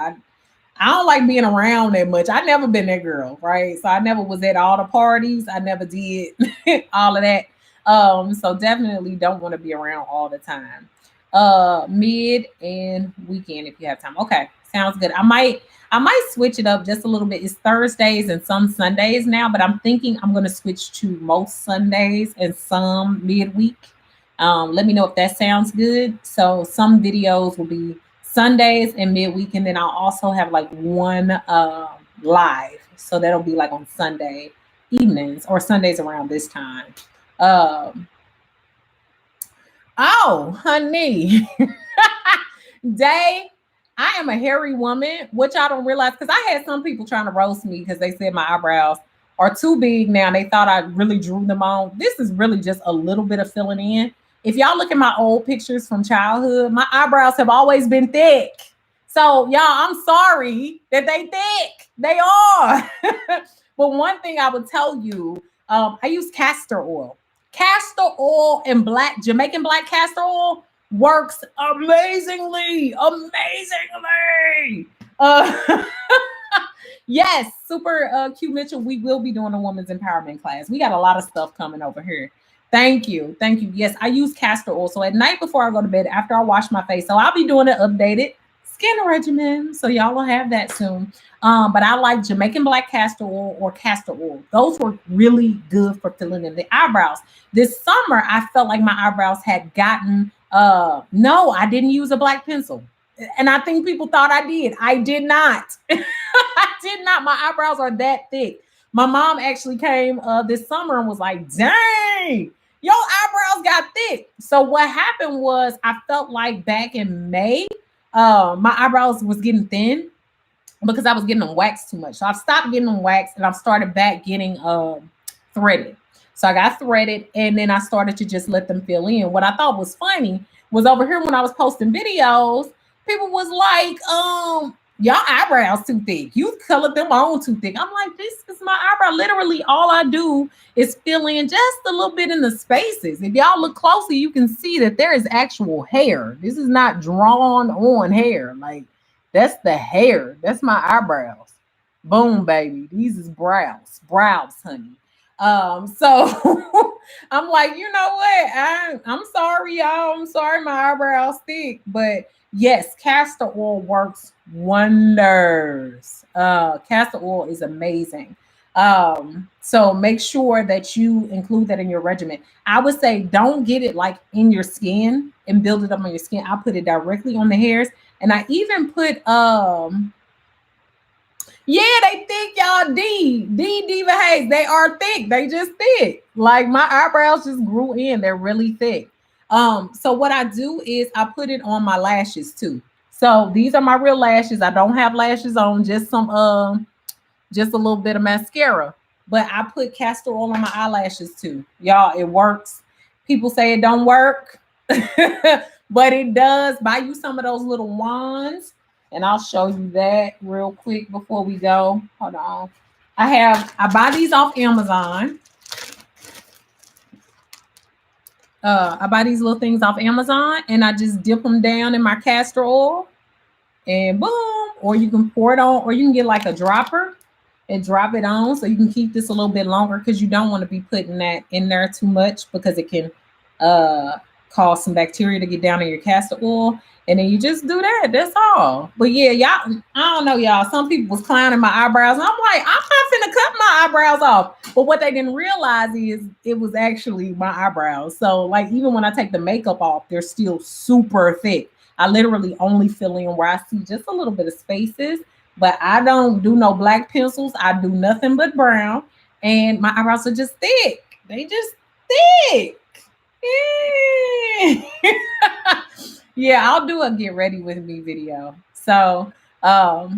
I don't like being around that much. I never been that girl, right? So I never was at all the parties. I never did all of that. So definitely don't want to be around all the time. Mid and weekend if you have time. Okay, sounds good. I might switch it up just a little bit. It's Thursdays and some Sundays now, but I'm thinking I'm gonna switch to most Sundays and some midweek. Let me know if that sounds good. So some videos will be Sundays and midweek, and then I'll also have like one live. So that'll be like on Sunday evenings or Sundays around this time. Um, oh, honey, Day, I am a hairy woman, which I don't realize because I had some people trying to roast me because they said my eyebrows are too big now. And they thought I really drew them on. This is really just a little bit of filling in. If y'all look at my old pictures from childhood, my eyebrows have always been thick. So y'all, I'm sorry that they thick. They are. But one thing I would tell you, I use castor oil. Castor oil and Jamaican black castor oil works amazingly. Yes, super Q Mitchell. We will be doing a women's empowerment class. We got a lot of stuff coming over here. Thank you. Thank you. Yes, I use castor oil. So at night before I go to bed, after I wash my face, so I'll be doing an updated skin regimen. So y'all will have that soon. But I like Jamaican black castor oil or castor oil. Those were really good for filling in the eyebrows. This summer, I felt like my eyebrows had gotten, no, I didn't use a black pencil. And I think people thought I did. I did not. I did not. My eyebrows are that thick. My mom actually came this summer and was like, dang, your eyebrows got thick. So what happened was I felt like back in May, my eyebrows was getting thin because I was getting them waxed too much. So I stopped getting them waxed and I started back getting threaded. So I got threaded and then I started to just let them fill in. What I thought was funny was over here when I was posting videos, people was like, y'all eyebrows too thick. You colored them on too thick. I'm like, this is my eyebrow. Literally, all I do is fill in just a little bit in the spaces. If y'all look closely, you can see that there is actual hair. This is not drawn on hair. Like, that's the hair. That's my eyebrows. Boom, baby. These is brows. Brows, honey. So I'm like, you know what? I'm sorry, y'all. I'm sorry my eyebrows thick, but yes, castor oil works wonders. Castor oil is amazing. So make sure that you include that in your regimen. I would say don't get it like in your skin and build it up on your skin. I put it directly on the hairs. And I even put yeah, they thick, y'all. D Diva Hayes. They are thick. They just thick. Like my eyebrows just grew in. They're really thick. So what I do is I put it on my lashes too. So these are my real lashes. I don't have lashes on, just some just a little bit of mascara. But I put castor oil on my eyelashes too. Y'all, it works. People say it don't work, but it does. Buy you some of those little wands, and I'll show you that real quick before we go. Hold on. I buy these off Amazon. I buy these little things off Amazon, and I just dip them down in my castor oil, and boom. Or you can pour it on, or you can get like a dropper and drop it on, so you can keep this a little bit longer, because you don't want to be putting that in there too much, because it can cause some bacteria to get down in your castor oil. And then you just do that. That's all. But yeah, y'all, I don't know, y'all. Some people was clowning my eyebrows. And I'm like, I'm not finna cut my eyebrows off. But what they didn't realize is it was actually my eyebrows. So like, even when I take the makeup off, they're still super thick. I literally only fill in where I see just a little bit of spaces. But I don't do no black pencils. I do nothing but brown. And my eyebrows are just thick. They just thick. Yeah, I'll do a get ready with me video. So y'all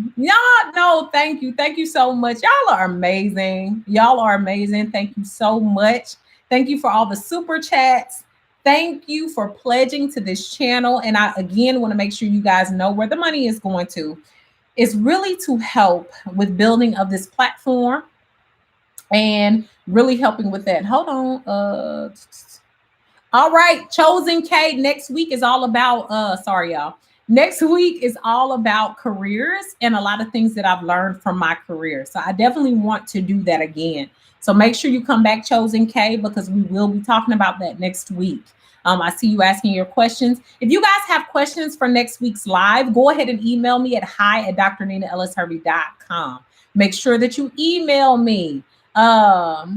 know, thank you. Thank you so much. Y'all are amazing. Y'all are amazing. Thank you so much. Thank you for all the super chats. Thank you for pledging to this channel. And I again want to make sure you guys know where the money is going to. It's really to help with building of this platform and really helping with that. Hold on. All right, Chosen K. Next week is all about, sorry, y'all. Next week is all about careers and a lot of things that I've learned from my career. So I definitely want to do that again. So make sure you come back, Chosen K, because we will be talking about that next week. I see you asking your questions. If you guys have questions for next week's live, go ahead and email me at hi@drninaellishervey.com. Make sure that you email me. So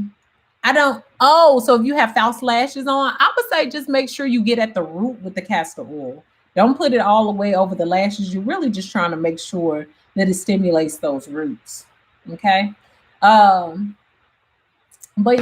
if you have false lashes on, I would say just make sure you get at the root with the castor oil. Don't put it all the way over the lashes. You're really just trying to make sure that it stimulates those roots. Okay. But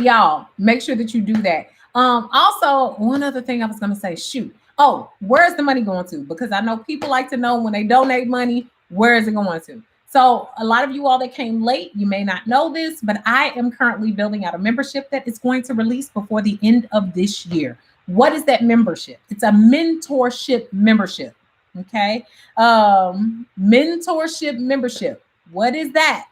y'all, make sure that you do that. Also, one other thing I was going to say, shoot. Oh, where's the money going to? Because I know people like to know when they donate money, where is it going to? So a lot of you all that came late, you may not know this, but I am currently building out a membership that is going to release before the end of this year. What is that membership? It's a mentorship membership. Okay. Mentorship membership. What is that?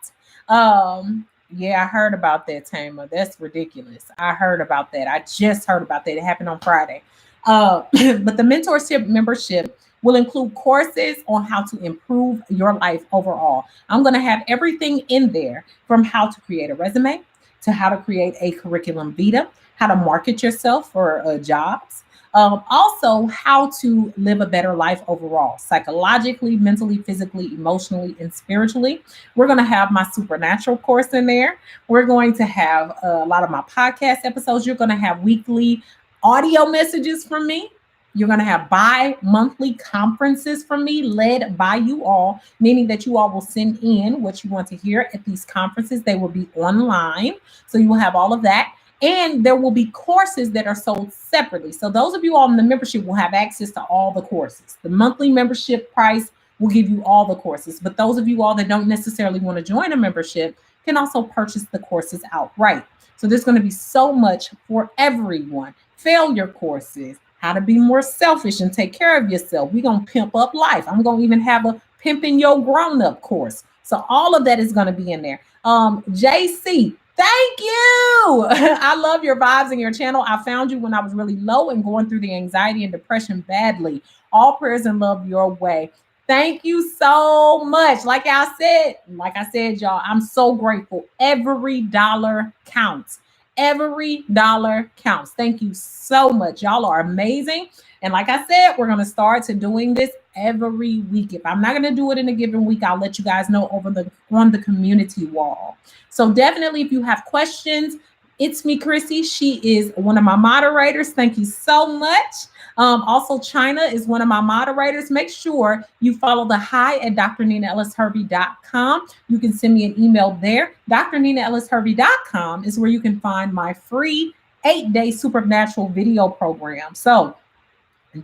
Yeah, I heard about that, Tamer. That's ridiculous. I heard about that. I just heard about that. It happened on Friday. But the mentorship membership will include courses on how to improve your life overall. I'm going to have everything in there, from how to create a resume to how to create a curriculum vitae, how to market yourself for jobs. Also, how to live a better life overall, psychologically, mentally, physically, emotionally, and spiritually. We're going to have my supernatural course in there. We're going to have a lot of my podcast episodes. You're going to have weekly audio messages from me. You're going to have bi-monthly conferences from me led by you all, meaning that you all will send in what you want to hear at these conferences. They will be online. So you will have all of that. And there will be courses that are sold separately. So those of you all in the membership will have access to all the courses. The monthly membership price will give you all the courses. But those of you all that don't necessarily want to join a membership can also purchase the courses outright. So there's going to be so much for everyone. Failure courses, how to be more selfish and take care of yourself. We're going to pimp up life. I'm going to even have a pimping your grown-up course. So all of that is going to be in there. JC, thank you. I love your vibes and your channel. I found you when I was really low and going through the anxiety and depression badly. All prayers and love your way. Thank you so much. Like I said, y'all, I'm so grateful. Every dollar counts. Every dollar counts. Thank you so much. Y'all are amazing. And like I said, we're going to start to doing this every week. If I'm not going to do it in a given week, I'll let you guys know on the community wall. So definitely, if you have questions, it's me, Chrissy. She is one of my moderators. Thank you so much. Also, China is one of my moderators. Make sure you follow the hi@drninaellishervey.com. You can send me an email there. drninaellishervey.com is where you can find my free 8-day supernatural video program. So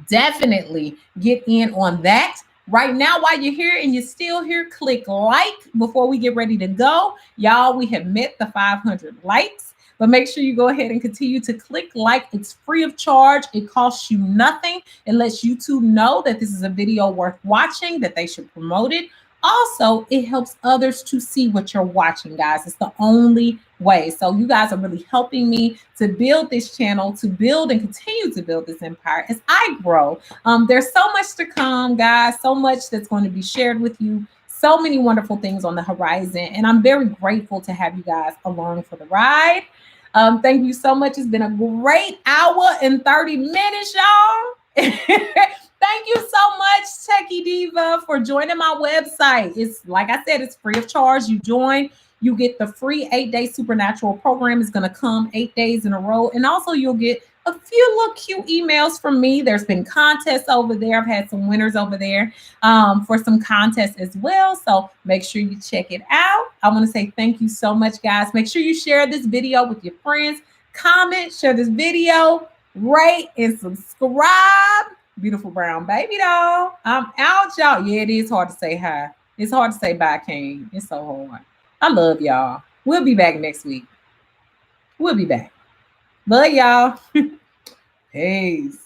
definitely get in on that. Right now, while you're here and you're still here, click like before we get ready to go. Y'all, we have met the 500 likes. But make sure you go ahead and continue to click like. It's free of charge. It costs you nothing. It lets YouTube know that this is a video worth watching, that they should promote it. Also, it helps others to see what you're watching, guys. It's the only way. So you guys are really helping me to build this channel, to build and continue to build this empire as I grow. There's so much to come, guys, so much that's going to be shared with you. So many wonderful things on the horizon. And I'm very grateful to have you guys along for the ride. Thank you so much. It's been a great hour and 30 minutes, y'all. Thank you so much, Techie Diva, for joining my website. It's like I said, it's free of charge. You join, you get the free 8-day supernatural program. It's going to come 8 days in a row. And also you'll get a few little cute emails from me. There's been contests over there. I've had some winners over there for some contests as well. So make sure you check it out. I want to say thank you so much, guys. Make sure you share this video with your friends. Comment, share this video, rate, and subscribe. Beautiful brown baby doll. I'm out, y'all. Yeah, it is hard to say hi. It's hard to say bye, King. It's so hard. I love y'all. We'll be back next week. We'll be back. Love y'all. Peace.